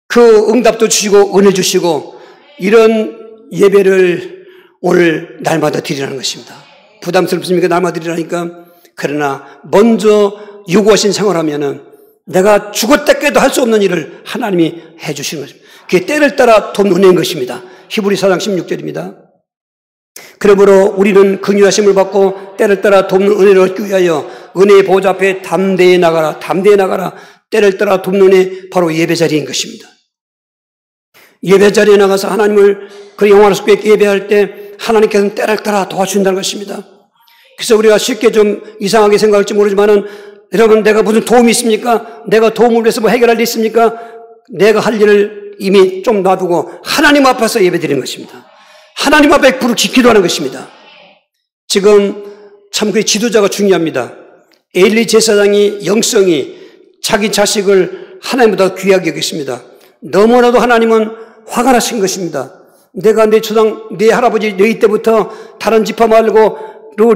그 응답도 주시고 은혜 주시고 이런 예배를 오늘 날마다 드리라는 것입니다. 부담스럽습니까? 날마다 드리라니까. 그러나 먼저 요구하신 생활하면은 내가 죽었다 깨도 할 수 없는 일을 하나님이 해 주시는 것입니다. 그게 때를 따라 돕는 은혜인 것입니다. 히브리 4장 16절입니다. 그러므로 우리는 긍휼하심을 받고 때를 따라 돕는 은혜를 얻기 위하여 은혜의 보좌 앞에 담대히 나가라. 담대히 나가라. 때를 따라 돕는 은혜 바로 예배자리인 것입니다. 예배자리에 나가서 하나님을 그 영광스럽게 예배할 때 하나님께서는 때를 따라 도와준다는 것입니다. 그래서 우리가 쉽게 좀 이상하게 생각할지 모르지만은 여러분 내가 무슨 도움이 있습니까? 내가 도움을 위해서 해결할 일 있습니까? 내가 할 일을 이미 좀 놔두고 하나님 앞에서 예배드리는 것입니다. 하나님 앞에 부르기 기도하는 것입니다. 지금 참 그 지도자가 중요합니다. 엘리 제사장이 영성이 자기 자식을 하나님보다 귀하게 여겼습니다. 너무나도 하나님은 화가 나신 것입니다. 내가 내 조상, 내 할아버지 레위 때부터 다른 지파 말고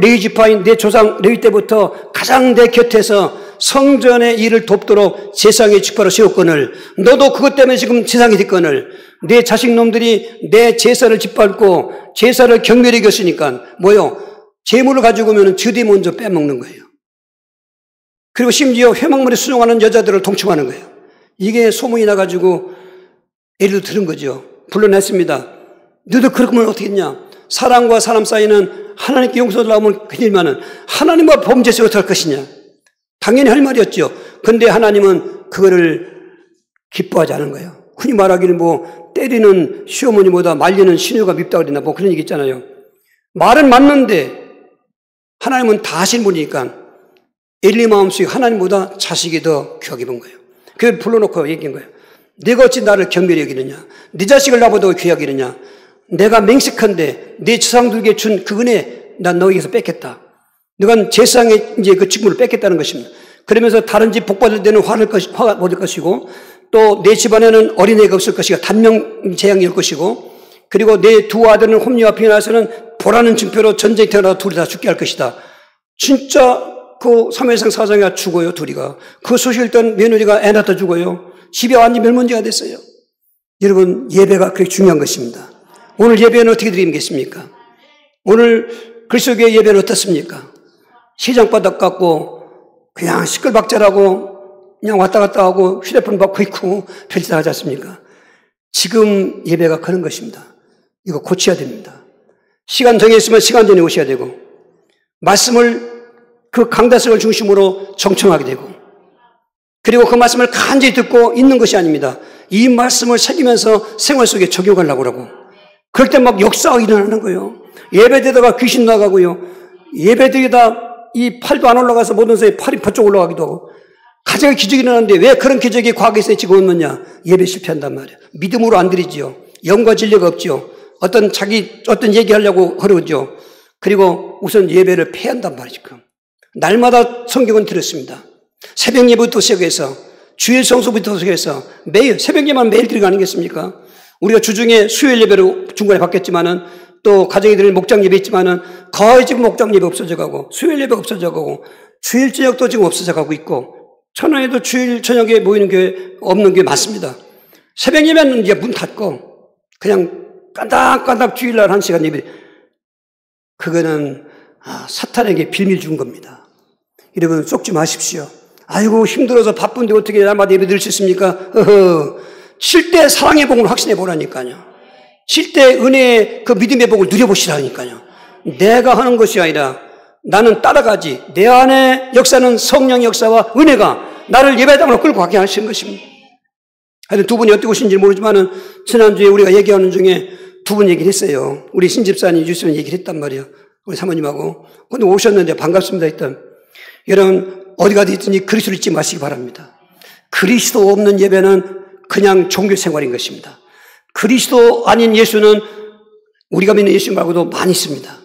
레위 지파인 내 조상 레위 때부터 가장 내 곁에서 성전의 일을 돕도록 제사장의 직파로 세웠거늘 너도 그것 때문에 지금 제사장이 됐거늘 내 자식놈들이 내 제사를 짓밟고 제사를 경멸히 여겼으니까 뭐요? 재물을 가지고 오면 저들이 먼저 빼먹는 거예요. 그리고 심지어 회막물에 수종하는 여자들을 동침하는 거예요. 이게 소문이 나가지고 예를 들은 거죠. 불러냈습니다. 너도 그러면 어떻게 했냐? 사람과 사람 사이는 하나님께 용서를 나오면 큰일만은 하나님과 범죄에서 어떻게 할 것이냐? 당연히 할 말이었죠. 근데 하나님은 그거를 기뻐하지 않은 거예요. 흔히 말하기를 뭐 때리는 시어머니보다 말리는 시녀가 밉다 그랬나 뭐 그런 얘기 있잖아요. 말은 맞는데 하나님은 다 하신 분이니까 엘리 마음속에 하나님보다 자식이 더 귀하게 본 거예요. 그걸 불러놓고 얘기한 거예요. 네가 어찌 나를 경멸히 여기느냐? 네 자식을 나보다 귀하게 여기느냐? 내가 맹세컨대 네 조상들에게 준 그 은혜 난 너에게서 뺏겠다. 너가 제사장의 이제 그 직분을 뺏겠다는 것입니다. 그러면서 다른 집 복 받을 때는 화가 받을 것이고 또 내 집안에는 어린애가 없을 것이고 단명 재앙이 올 것이고 그리고 내 두 아들은 홈리와 비나서는 보라는 증표로 전쟁이 태어나서 둘이 다 죽게 할 것이다. 진짜 그 사무엘상 4장에 죽어요, 둘이가. 그 소식을 듣던 며느리가 애 낳다 죽어요. 집에 완전히 멸문제가 됐어요. 여러분, 예배가 그렇게 중요한 것입니다. 오늘 예배는 어떻게 드리겠습니까? 오늘 그리스도교회 예배는 어떻습니까? 시장바닥 같고 그냥 시끌박절하고 그냥 왔다 갔다 하고 휴대폰 받고 있고 별짓 하지 않습니까? 지금 예배가 그런 것입니다. 이거 고쳐야 됩니다. 시간 정해있으면 시간 전에 오셔야 되고 말씀을 그 강다성을 중심으로 정청하게 되고 그리고 그 말씀을 간절히 듣고 있는 것이 아닙니다. 이 말씀을 새기면서 생활 속에 적용하려고 그러고 그럴 때 막 역사가 일어나는 거예요. 예배드리다가 귀신 나가고요. 예배드리다 이 팔도 안 올라가서 모든 사람이 팔이 버쩍 올라가기도 하고 가정에 기적이 일어나는데 왜 그런 기적이 과거에서 지금 없느냐? 예배 실패한단 말이에요. 믿음으로 안 드리지요. 영과 진리가 없지요. 어떤 얘기하려고 그러죠. 그리고 우선 예배를 폐한단 말이죠. 날마다 성경은 들었습니다. 새벽 예배부터 시작해서 주일 성수부터 시작해서 매일 새벽 예배만 매일 드리는 거 아니겠습니까? 우리가 주중에 수요일 예배로 중간에 바뀌었지만은 또 가정에 드리는 목장 예배 있지만은 거의 지금 목장 예배 없어져 가고 수요일 예배 없어져 가고 주일 저녁도 지금 없어져 가고 있고 천안에도 주일 저녁에 모이는 교회 없는 교회 많습니다. 새벽 예배는 이제 문 닫고 그냥 깐닥깐닥 주일날 1시간 예배. 그거는 사탄에게 빌미를 준 겁니다. 여러분 속지 마십시오. 아이고 힘들어서 바쁜데 어떻게 날마다 예배 드릴 수 있습니까? 쉴 때 사랑의 복을 확신해 보라니까요. 쉴 때 은혜의 그 믿음의 복을 누려보시라니까요. 내가 하는 것이 아니라 나는 따라가지. 내 안에 역사는 성령의 역사와 은혜가 나를 예배당으로 끌고 가게 하시는 것입니다. 하여튼 두 분이 어떻게 오신지 모르지만은 지난주에 우리가 얘기하는 중에 두 분 얘기를 했어요. 우리 신집사님 주시면 얘기를 했단 말이에요. 우리 사모님하고. 근데 오셨는데 반갑습니다 했던. 여러분 어디 가든지 그리스도를 잊지 마시기 바랍니다. 그리스도 없는 예배는 그냥 종교 생활인 것입니다. 그리스도 아닌 예수는 우리가 믿는 예수 말고도 많이 있습니다.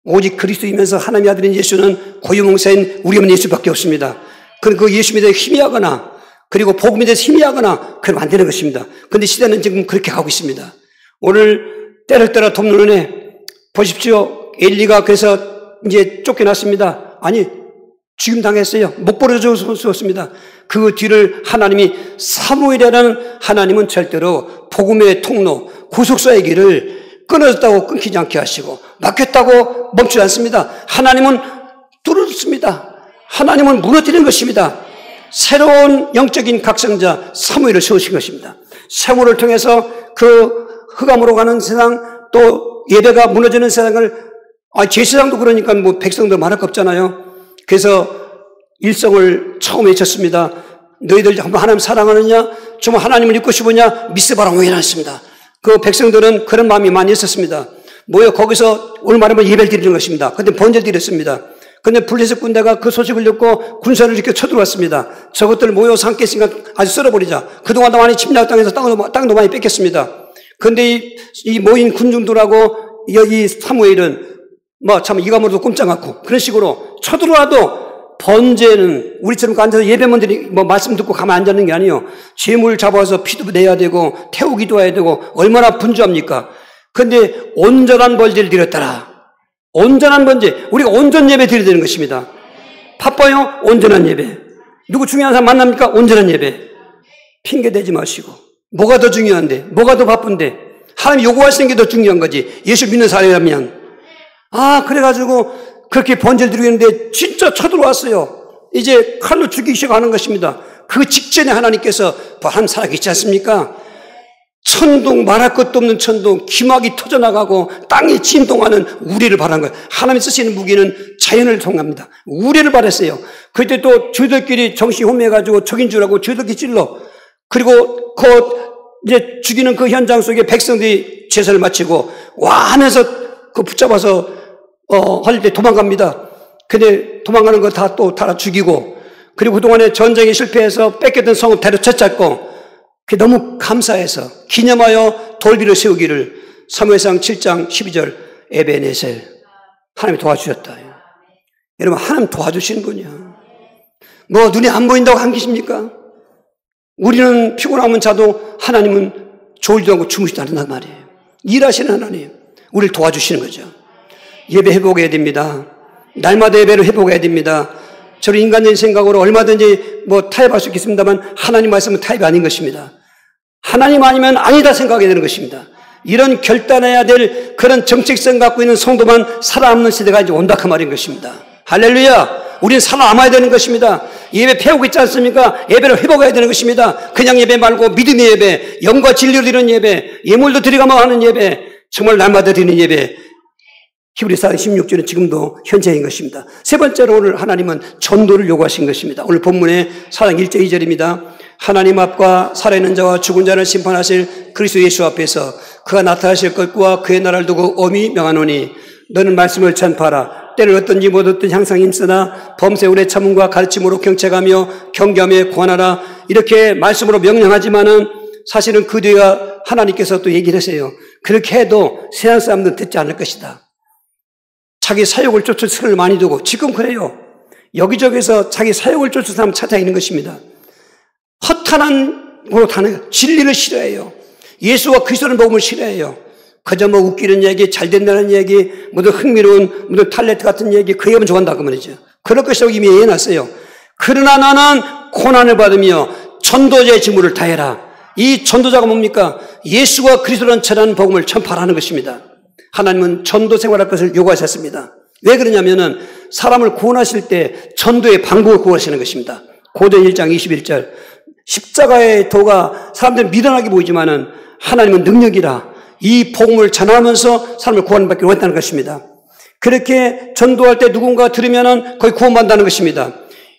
오직 그리스도이면서 하나님의 아들인 예수는 고유명사인 우리가 믿는 예수밖에 없습니다. 그럼 그 예수 믿어 희미하거나 그리고 복음에 대해서 희미하거나 그러면 안 되는 것입니다. 그런데 시대는 지금 그렇게 가고 있습니다. 오늘 때를 따라 돕는 은혜 보십시오. 엘리가 그래서 이제 쫓겨났습니다. 아니 죽임 당했어요. 못 버려져 죽었습니다. 그 뒤를 하나님이 사무엘이라는 하나님은 절대로 복음의 통로 구속사의 길을 끊어졌다고 끊기지 않게 하시고 막혔다고 멈추지 않습니다. 하나님은 뚫었습니다. 하나님은 무너뜨리는 것입니다. 새로운 영적인 각성자 사무엘을 세우신 것입니다. 사무엘을 통해서 그 흑암으로 가는 세상 또 예배가 무너지는 세상을 제사장도 그러니까 뭐 백성도 말할 거 없잖아요. 그래서 일성을 처음 외쳤습니다. 너희들 하나님 사랑하느냐? 정말 하나님을 믿고 싶으냐? 미스바라 오해했습니다. 그 백성들은 그런 마음이 많이 있었습니다. 뭐요? 거기서 오늘 말하면 예배를 드리는 것입니다. 근데 번제를 드렸습니다. 근데 블레셋 군대가 그 소식을 듣고 군사를 이렇게 쳐들어왔습니다. 저것들 모여 삼게 있으니까 아주 썰어버리자. 그동안 많이 침략당해서 땅도 많이 뺏겼습니다. 근데 이 모인 군중들하고 이 사무엘은 뭐 참 이감으로도 꼼짝 않고 그런 식으로 쳐들어와도 번제는 우리처럼 앉아서 예배만 뭐 말씀 듣고 가만 앉았는 게 아니에요. 재물 잡아서 피도 내야 되고 태우기도 해야 되고 얼마나 분주합니까? 근데 온전한 번제를 드렸더라. 온전한 번제. 우리가 온전 예배 드려야 되는 것입니다. 바빠요? 온전한 예배. 누구 중요한 사람 만납니까? 온전한 예배. 핑계 대지 마시고. 뭐가 더 중요한데? 뭐가 더 바쁜데? 하나님 요구하시는 게 더 중요한 거지. 예수 믿는 사람이라면. 그래가지고 그렇게 번제를 드리고 있는데 진짜 쳐들어왔어요. 이제 칼로 죽이기 시작하는 것입니다. 그 직전에 하나님께서 하나님 살아계시지 않습니까? 천둥, 말할 것도 없는 천둥, 기막이 터져나가고 땅이 진동하는 우레를 바란 거예요. 하나님이 쓰시는 무기는 자연을 통합니다. 우레를 바랬어요. 그때 또 저희들끼리 정신이 혼미해가지고 적인 줄 알고 저희들끼리 찔러. 그리고 이제 죽이는 그 현장 속에 백성들이 제사를 마치고 와 하면서 붙잡아서 할 때 도망갑니다. 근데 도망가는 거 다 또 달아 죽이고, 그리고 그동안에 전쟁에 실패해서 뺏겼던 성을 되찾고, 그게 너무 감사해서 기념하여 돌비를 세우기를 사무엘상 7장 12절 에베네셀. 하나님이 도와주셨다. 여러분, 하나님 도와주시는군요. 뭐 눈에 안 보인다고 한계십니까? 우리는 피곤하면 자도 하나님은 졸지도 않고 주무시도 않는단 말이에요. 일하시는 하나님, 우리를 도와주시는 거죠. 예배 회복해야 됩니다. 날마다 예배를 회복해야 됩니다. 저는 인간적인 생각으로 얼마든지 타협할 수 있겠습니다만 하나님 말씀은 타협이 아닌 것입니다. 하나님 아니면 아니다 생각해야 되는 것입니다. 이런 결단해야 될 그런 정체성 갖고 있는 성도만 살아남는 시대가 이제 온다 그 말인 것입니다. 할렐루야! 우리는 살아남아야 되는 것입니다. 예배 배우고 있지 않습니까? 예배를 회복해야 되는 것입니다. 그냥 예배 말고 믿음의 예배, 영과 진리로 드리는 예배, 예물도 드리가며 하는 예배, 정말 날마다 드리는 예배. 히브리서 16절은 지금도 현재인 것입니다. 세 번째로 오늘 하나님은 전도를 요구하신 것입니다. 오늘 본문의 4장 1절 2절입니다. 하나님 앞과 살아있는 자와 죽은 자를 심판하실 그리스도 예수 앞에서 그가 나타나실 것과 그의 나라를 두고 엄히 명하노니 너는 말씀을 전파하라. 때를 얻든지 못 얻든지 항상 힘쓰나 범세운의 참음과 가르침으로 경책하며 경계하며 구하라. 이렇게 말씀으로 명령하지만은 사실은 그 뒤가 하나님께서 또 얘기를 하세요. 그렇게 해도 세상 사람들은 듣지 않을 것이다. 자기 사욕을 쫓을 시간을 많이 두고, 지금 그래요. 여기저기서 자기 사욕을 쫓을 사람 찾아있는 것입니다. 허탄한 곳으로 다는 거예요. 진리를 싫어해요. 예수와 그리스도를 먹으면 싫어해요. 그저 웃기는 얘기, 잘 된다는 얘기, 모두 흥미로운, 모두 탤런트 같은 얘기, 그 얘기만 좋아한다고 말이죠. 그럴 것이라고 이미 예해놨어요. 그러나 너는 고난을 받으며 전도자의 직무를 다해라. 이 전도자가 뭡니까? 예수와 그리스도라는 전하는 복음을 전파하는 것입니다. 하나님은 전도 생활할 것을 요구하셨습니다. 왜 그러냐면은 사람을 구원하실 때 전도의 방법을 구하시는 것입니다. 고전 1장 21절. 십자가의 도가 사람들은 미련하게 보이지만은 하나님은 능력이라 이 복음을 전하면서 사람을 구원받기 원했다는 것입니다. 그렇게 전도할 때 누군가 들으면은 거의 구원받는다는 것입니다.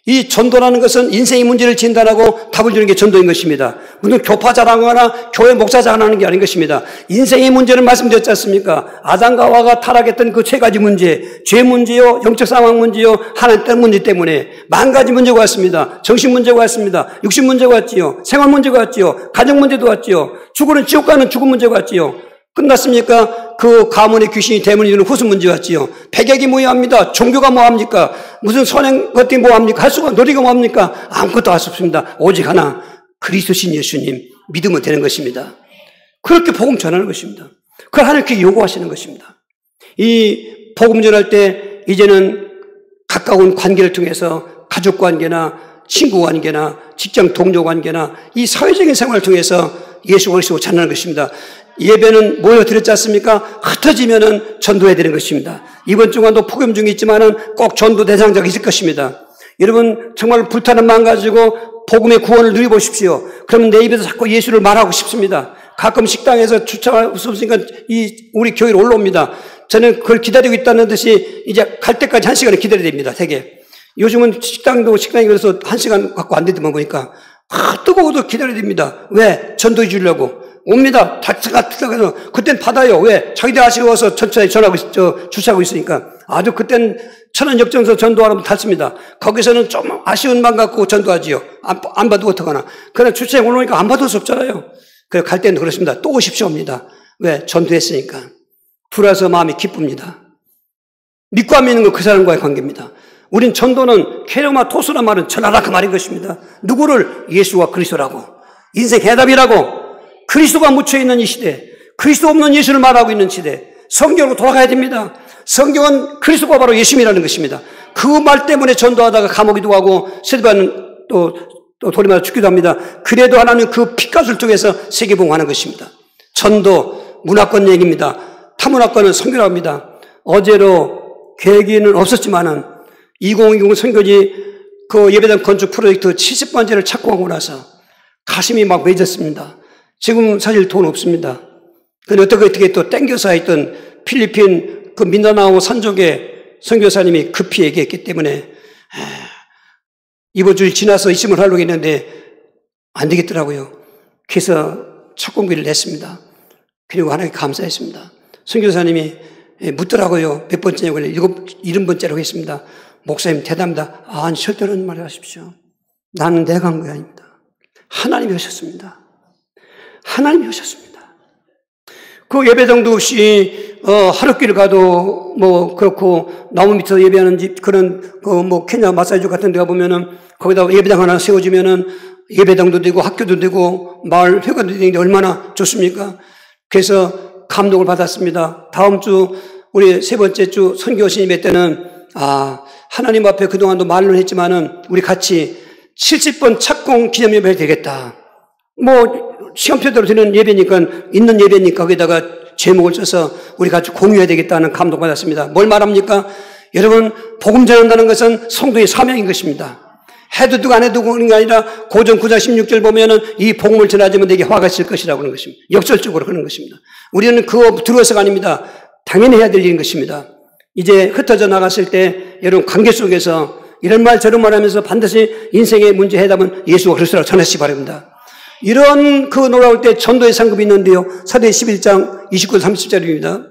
이 전도라는 것은 인생의 문제를 진단하고 답을 주는 게 전도인 것입니다. 무슨 교파 자랑하거나 교회 목사 자랑하는 게 아닌 것입니다. 인생의 문제를 말씀드렸지 않습니까? 아담과 하와가 타락했던 그 세 가지 문제, 죄 문제요, 영적 상황 문제요, 하나님 때문에 문제 때문에 만 가지 문제가 왔습니다. 정신 문제가 왔습니다. 육신 문제가 왔지요. 생활 문제가 왔지요. 가정 문제도 왔지요. 죽으는 지옥 가는 죽음 문제가 왔지요. 끝났습니까? 그 가문의 귀신이 대문이 되는 후수 문제 왔지요. 백약이 뭐합니까? 종교가 뭐합니까? 무슨 선행 것들이 뭐합니까? 할 수가 놀이가 뭐합니까? 아무것도 할 수 없습니다. 오직 하나, 그리스도신 예수님 믿으면 되는 것입니다. 그렇게 복음 전하는 것입니다. 그걸 하나님께 요구하시는 것입니다. 이 복음 전할 때 이제는 가까운 관계를 통해서 가족 관계나 친구 관계나 직장 동료 관계나 이 사회적인 생활을 통해서 예수 그리스도 전하는 것입니다. 예배는 모여드렸지 않습니까? 흩어지면은 전도해야 되는 것입니다. 이번 주간도 폭염 중에 있지만은 꼭 전도 대상자가 있을 것입니다. 여러분, 정말 불타는 마음 가지고 복음의 구원을 누려보십시오. 그러면 내 입에서 자꾸 예수를 말하고 싶습니다. 가끔 식당에서 주차할 수 없으니까 우리 교회로 올라옵니다. 저는 그걸 기다리고 있다는 듯이 이제 갈 때까지 1시간을 기다려야 됩니다. 되게. 요즘은 식당이 그래서 1시간 갖고 안 되더만 보니까 뜨거워도 기다려야 됩니다. 왜? 전도해 주려고. 옵니다. 다쳐서 그땐 받아요. 왜? 자기들 아쉬워서 천천히 주차하고 있으니까. 아주 그땐 천안역정서 전도하라면 닿습니다. 거기서는 좀 아쉬운 마음 갖고 전도하지요. 안 받고 어떡하나. 그러나 주차에 올라오니까 안 받을 수 없잖아요. 그래서 갈 때는 그렇습니다. 또 오십시오 합니다. 왜? 전도했으니까. 들어와서 마음이 기쁩니다. 믿고 안 믿는 건 그 사람과의 관계입니다. 우린 전도는 케르마 토스란 말은 전하라 그 말인 것입니다. 누구를? 예수와 그리스도라고. 인생 해답이라고. 그리스도가 묻혀있는 이 시대, 그리스도 없는 예수를 말하고 있는 시대, 성경으로 돌아가야 됩니다. 성경은 그리스도가 바로 예수님이라는 것입니다. 그 말 때문에 전도하다가 감옥에도 가고 세대받는 또 돌이 맞아 죽기도 합니다. 그래도 하나님은 그 피값을 통해서 세계복음하는 것입니다. 전도, 문화권 얘기입니다. 타문화권은 선교라고 합니다. 어제로 계기는 없었지만은 2020 선교지 그 예배당 건축 프로젝트 70번째를 착공하고 나서 가슴이 막 외졌습니다. 지금 사실 돈 없습니다. 근데 어떻게 또 땡겨서 했던 필리핀 그 민다나오 산족의 선교사님이 급히 얘기했기 때문에 이번 주일 지나서 이심을 하려고 했는데 안 되겠더라고요. 그래서 착공비를 냈습니다. 그리고 하나님께 감사했습니다. 선교사님이 묻더라고요. 몇 번째냐고 70번째라고 했습니다. 목사님 대답합니다. 아니 절대로 그런 말 하십시오. 나는 내가 한 게 아닙니다. 하나님이 하셨습니다. 하나님이 하셨습니다. 그 예배당도 없이 하루길 가도 뭐 그렇고 나무 밑에서 예배하는 집 그런 뭐 케냐 마사지주 같은 데 가보면은 거기다 예배당 하나 세워주면은 예배당도 되고 학교도 되고 마을 회관도 되는데 얼마나 좋습니까? 그래서 감동을 받았습니다. 다음 주 우리 세 번째 주 선교 신임회 때는 하나님 앞에 그동안도 말로 했지만은 우리 같이 70번 착공 기념 예배 되겠다. 뭐 시험표대로 되는 예배니까 있는 예배니까 거기다가 제목을 써서 우리 같이 공유해야 되겠다는 감동 받았습니다. 뭘 말합니까? 여러분 복음 전한다는 것은 성도의 사명인 것입니다. 해도 되고 안 해도 그런 게 아니라 고전 9장 16절 보면은 이 복음을 전하지만 내게 화가 있을 것이라고 하는 것입니다. 역설적으로 그런 것입니다. 우리는 그거 들어서가 아닙니다. 당연히 해야 될 일인 것입니다. 이제 흩어져 나갔을 때 여러분 관계 속에서 이런 말 저런 말 하면서 반드시 인생의 문제 해답은 예수와 그리스도라고 전하시기 바랍니다. 이런 그 놀라울 때 전도의 상급이 있는데요. 사도행 11장 29, 30절입니다.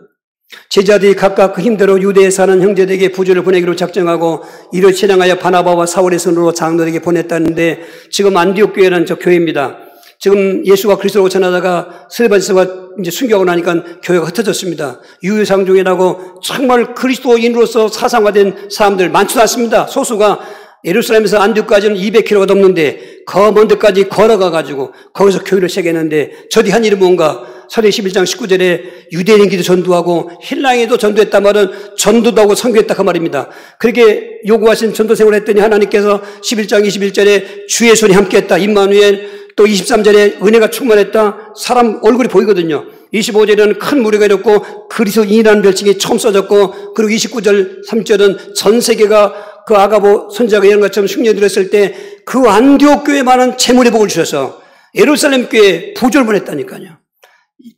제자들이 각각 그 힘대로 유대에 사는 형제들에게 부주를 보내기로 작정하고 이를 실행하여 바나바와 사울의 손으로 장로들에게 보냈다는데 지금 안디옥 교회는 저 교회입니다. 지금 예수가 그리스도라고 전하다가 스데반스가 이제 순교하고 나니까 교회가 흩어졌습니다. 유유상종이라고 정말 그리스도인으로서 사상화된 사람들 많지 않습니다. 소수가 예루살렘에서 안디옥까지는 200km가 넘는데 그 먼 데까지 걸어가가지고 거기서 교회를 세계했는데 저들이 한 일이 뭔가 사도행 11장 19절에 유대인에게도 전도하고 헬라인에도 전도했단 말은 전도도 하고 선교했다 그 말입니다. 그렇게 요구하신 전도 생활을 했더니 하나님께서 11장 21절에 주의 손이 함께했다. 임마누엘 또 23절에 은혜가 충만했다. 사람 얼굴이 보이거든요. 25절에는 큰 무리가 이뤘고 그리스도인이라는 별칭이 처음 써졌고 그리고 29절 3절은 전 세계가 그 아가보 선지자가 이런 것처럼 흉내들었을 때 그 안디옥 교회에 많은 재물의 복을 주셔서 예루살렘 교회에 부조를 보냈다니까요.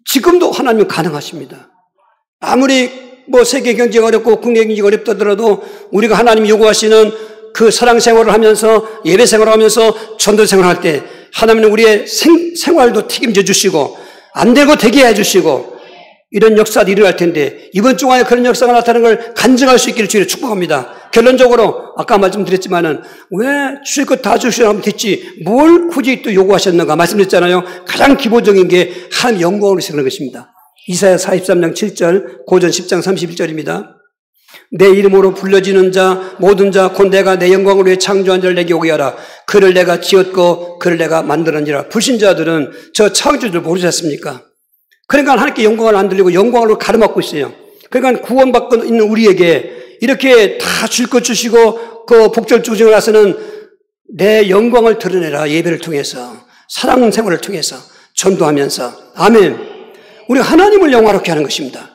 지금도 하나님은 가능하십니다. 아무리 뭐 세계 경제가 어렵고 국내 경제가 어렵다더라도 우리가 하나님이 요구하시는 그 사랑 생활을 하면서 예배 생활을 하면서 전도 생활을 할 때 하나님은 우리의 생활도 책임져 주시고 안 되고 되게 해 주시고 이런 역사도 일어날 텐데 이번 주 안에 그런 역사가 나타나는 걸 간증할 수 있기를 주의를 축복합니다. 결론적으로 아까 말씀드렸지만은 왜 주실 것 다 주시라면 됐지 뭘 굳이 또 요구하셨는가 말씀드렸잖아요. 가장 기본적인 게 하나님 영광을 위해서 그런 것입니다. 이사야 43장 7절 고전 10장 31절입니다. 내 이름으로 불려지는 자 모든 자 곧 내가 내 영광을 위해 창조한 자를 내게 오게 하라. 그를 내가 지었고 그를 내가 만들었니라. 불신자들은 저 창조주를 모르지 않습니까? 그러니까 하나님께 영광을 안 들리고 영광으로 가로막고 있어요. 그러니까 구원받고 있는 우리에게 이렇게 다 줄 것 주시고 그 복절 주시고 나서는 내 영광을 드러내라. 예배를 통해서 사랑 생활을 통해서 전도하면서 아멘. 우리가 하나님을 영화롭게 하는 것입니다.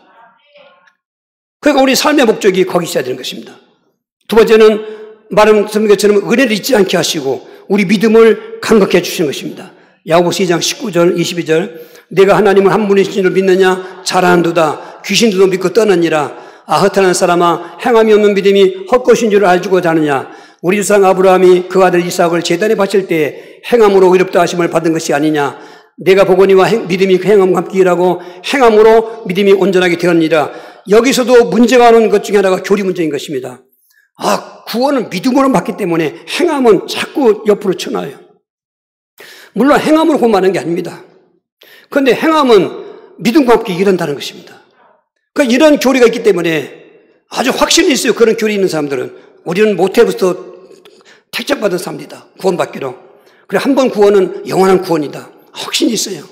그러니까 우리 삶의 목적이 거기 있어야 되는 것입니다. 두 번째는 말씀드린 것처럼 은혜를 잊지 않게 하시고 우리 믿음을 강건케 해주시는 것입니다. 야고보서 2장 19절 22절 내가 하나님을 한 분이신 줄 믿느냐 잘하는도다 귀신들도 믿고 떠나니라. 허탄한 사람아 행함이 없는 믿음이 헛것인 줄 알고자 하느냐. 우리 조상 아브라함이 그 아들 이삭을 제단에 바칠 때 행함으로 의롭다 하심을 받은 것이 아니냐. 내가 보거니와 믿음이 그 행함과 함께 일하고 행함으로 믿음이 온전하게 되었느니라. 여기서도 문제가 오는 것 중에 하나가 교리 문제인 것입니다. 구원은 믿음으로 받기 때문에 행함은 자꾸 옆으로 쳐놔요. 물론 행함으로 구원받는 게 아닙니다. 그런데 행함은 믿음과 함께 일한다는 것입니다. 그러니까 이런 교리가 있기 때문에 아주 확신이 있어요. 그런 교리 있는 사람들은. 우리는 모태부터 택정받은 사람이다. 구원받기로. 그래 한 번 구원은 영원한 구원이다. 확신이 있어요.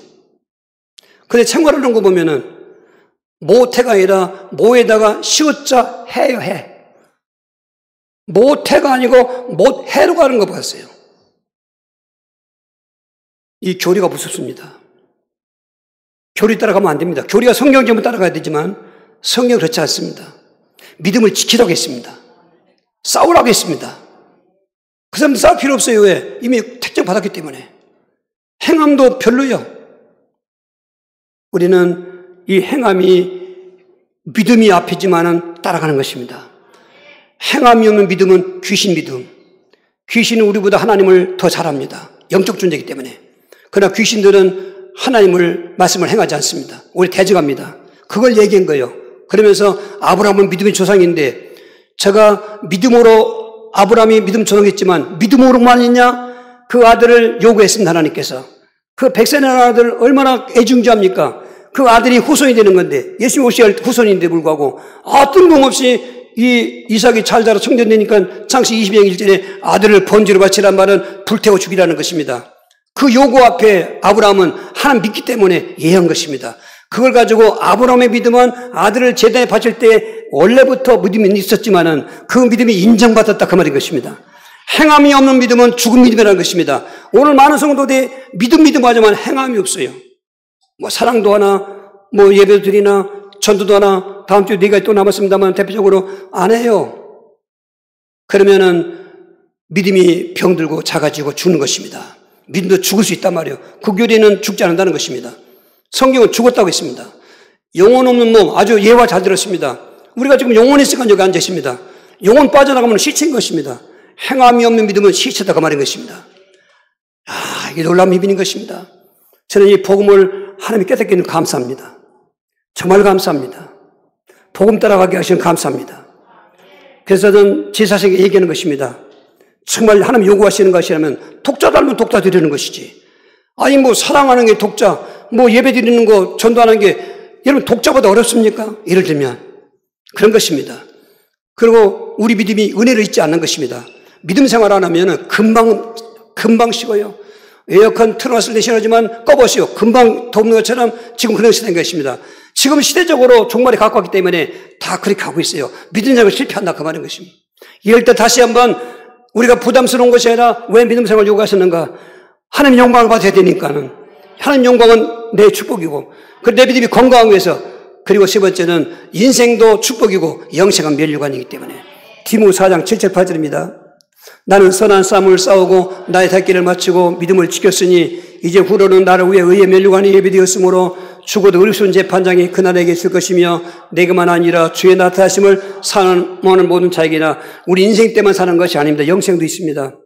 그런데 생활하는 거 보면은 모태가 아니라 모에다가 시옷자 해요 해. 모태가 아니고 못해로 가는 거 봤어요. 이 교리가 무섭습니다. 교리 따라가면 안 됩니다. 교리가 성경 전부 따라가야 되지만 성경 그렇지 않습니다. 믿음을 지키라고 했습니다. 싸우라고 했습니다. 그 사람들 싸울 필요 없어요. 왜? 이미 택정 받았기 때문에. 행함도 별로요. 우리는 이 행함이 믿음이 앞이지만은 따라가는 것입니다. 행함이 없는 믿음은 귀신 믿음. 귀신은 우리보다 하나님을 더 잘합니다. 영적 존재이기 때문에. 그러나 귀신들은 하나님을 말씀을 행하지 않습니다. 오히려 대적합니다. 그걸 얘기한 거예요. 그러면서 아브라함은 믿음의 조상인데 제가 믿음으로 아브라함이 믿음 조상했지만 믿음으로만 했냐? 그 아들을 요구했습니다. 하나님께서. 그 백세의 아들 얼마나 애중지합니까? 그 아들이 후손이 되는 건데 예수님 오셔야 할 후손인데 불구하고 뜬금없이 이 이삭이 잘 자라 청년되니까 창시 22장 1절에 아들을 번제로 바치란 말은 불태워 죽이라는 것입니다. 그 요구 앞에 아브라함은 하나님 믿기 때문에 예한 것입니다. 그걸 가지고 아브라함의 믿음은 아들을 제단에 바칠 때 원래부터 믿음이 있었지만은 그 믿음이 인정받았다 그 말인 것입니다. 행함이 없는 믿음은 죽은 믿음이라는 것입니다. 오늘 많은 성도들이 믿음 하지만 행함이 없어요. 뭐 사랑도 하나, 뭐 예배도 드리나, 전도도 하나, 다음 주에 4가지 또 남았습니다만 대표적으로 안 해요. 그러면은 믿음이 병들고 작아지고 죽는 것입니다. 믿음도 죽을 수 있단 말이에요. 그 교리는 죽지 않는다는 것입니다. 성경은 죽었다고 했습니다. 영혼 없는 몸, 아주 예화 잘 들었습니다. 우리가 지금 영혼이 있으니까 여기 앉아 있습니다. 영혼 빠져나가면 시체인 것입니다. 행함이 없는 믿음은 시체다 그 말인 것입니다. 이게 놀라운 믿음인 것입니다. 저는 이 복음을 하나님이 깨닫게 해주셔서 감사합니다. 정말 감사합니다. 복음 따라가게 하시면 감사합니다. 그래서 저는 제 자신에게 얘기하는 것입니다. 정말 하나님 요구하시는 것이라면 독자 닮은 독자 드리는 것이지. 아니 뭐 사랑하는 게 독자, 뭐 예배 드리는 거 전도하는 게 여러분 독자보다 어렵습니까? 예를 들면 그런 것입니다. 그리고 우리 믿음이 은혜를 잊지 않는 것입니다. 믿음 생활 안 하면은 금방 식어요. 에어컨 틀어놨을 때 시원하지만 꺼보세요. 금방 덥는 것처럼 지금 그런 시대인 것입니다. 지금 시대적으로 종말에 가까웠기 때문에 다 그렇게 하고 있어요. 믿음 생활 실패한다 그 말인 것입니다. 이럴 때 다시 한번 우리가 부담스러운 것이 아니라 왜 믿음 생활 요구하셨는가? 하나님 영광을 받아야 되니까는. 하나님 영광은 내 축복이고 내 믿음이 건강하기 위해서 그리고 세 번째는 인생도 축복이고 영생은 면류관이기 때문에 디모데 4장 7절 8절입니다. 나는 선한 싸움을 싸우고 나의 살 길을 마치고 믿음을 지켰으니 이제 후로는 나를 위해 의의 면류관이 예비되었으므로 죽어도 의로운 재판장이 그날에게 있을 것이며 내게만 아니라 주의 나타나심을 사모하는 모든 자에게나 우리 인생 때만 사는 것이 아닙니다. 영생도 있습니다.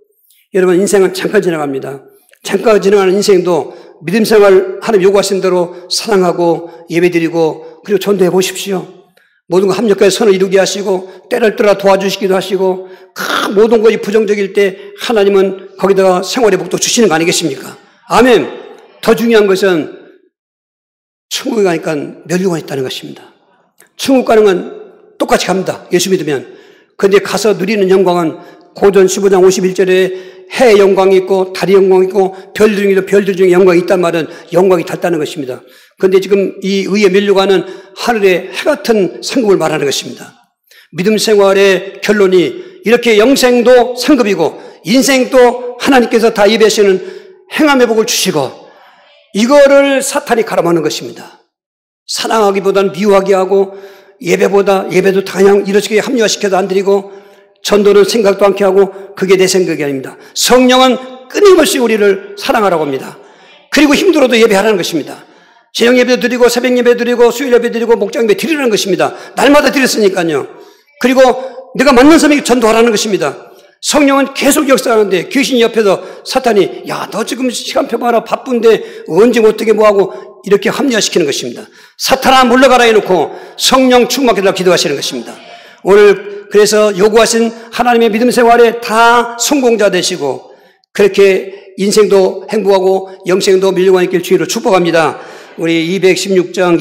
여러분 인생은 잠깐 지나갑니다. 잠깐 지나가는 인생도 믿음 생활 하나님 요구하신 대로 사랑하고 예배드리고 그리고 전도해 보십시오. 모든 거 합력하여 선을 이루게 하시고 때를 따라 도와주시기도 하시고 그 모든 것이 부정적일 때 하나님은 거기다가 생활의 복도 주시는 거 아니겠습니까? 아멘. 더 중요한 것은 천국에 가니까 면류관이 있다는 것입니다. 천국 가는 건 똑같이 갑니다. 예수 믿으면. 그런데 가서 누리는 영광은 고전 15장 51절에 해의 영광이 있고 달의 영광이 있고 별들 중에 영광이 있단 말은 영광이 닿다는 것입니다. 그런데 지금 이 의의 면류관은 하늘의 해 같은 상급을 말하는 것입니다. 믿음 생활의 결론이 이렇게 영생도 상급이고 인생도 하나님께서 다 예배하시는 행함의 복을 주시고 이거를 사탄이 갈아먹는 것입니다. 사랑하기보다는 미워하게 하고 예배도 그냥 이렇게 합리화시켜도 안 드리고 전도는 생각도 않게 하고 그게 내 생각이 아닙니다. 성령은 끊임없이 우리를 사랑하라고 합니다. 그리고 힘들어도 예배하라는 것입니다. 저녁 예배도 드리고 새벽 예배 드리고 수요일 예배 드리고 목장 예배 드리라는 것입니다. 날마다 드렸으니까요. 그리고 내가 맞는 사람에게 전도하라는 것입니다. 성령은 계속 역사하는데 귀신이 옆에서 사탄이 야, 너 지금 시간표 봐라 바쁜데 언제 어떻게 뭐하고 이렇게 합리화시키는 것입니다. 사탄아 물러가라 해놓고 성령 충만케 달라고 기도하시는 것입니다. 오늘 그래서 요구하신 하나님의 믿음 생활에 다 성공자 되시고 그렇게 인생도 행복하고 영생도 밀려가 있길 주의로 축복합니다. 우리 216장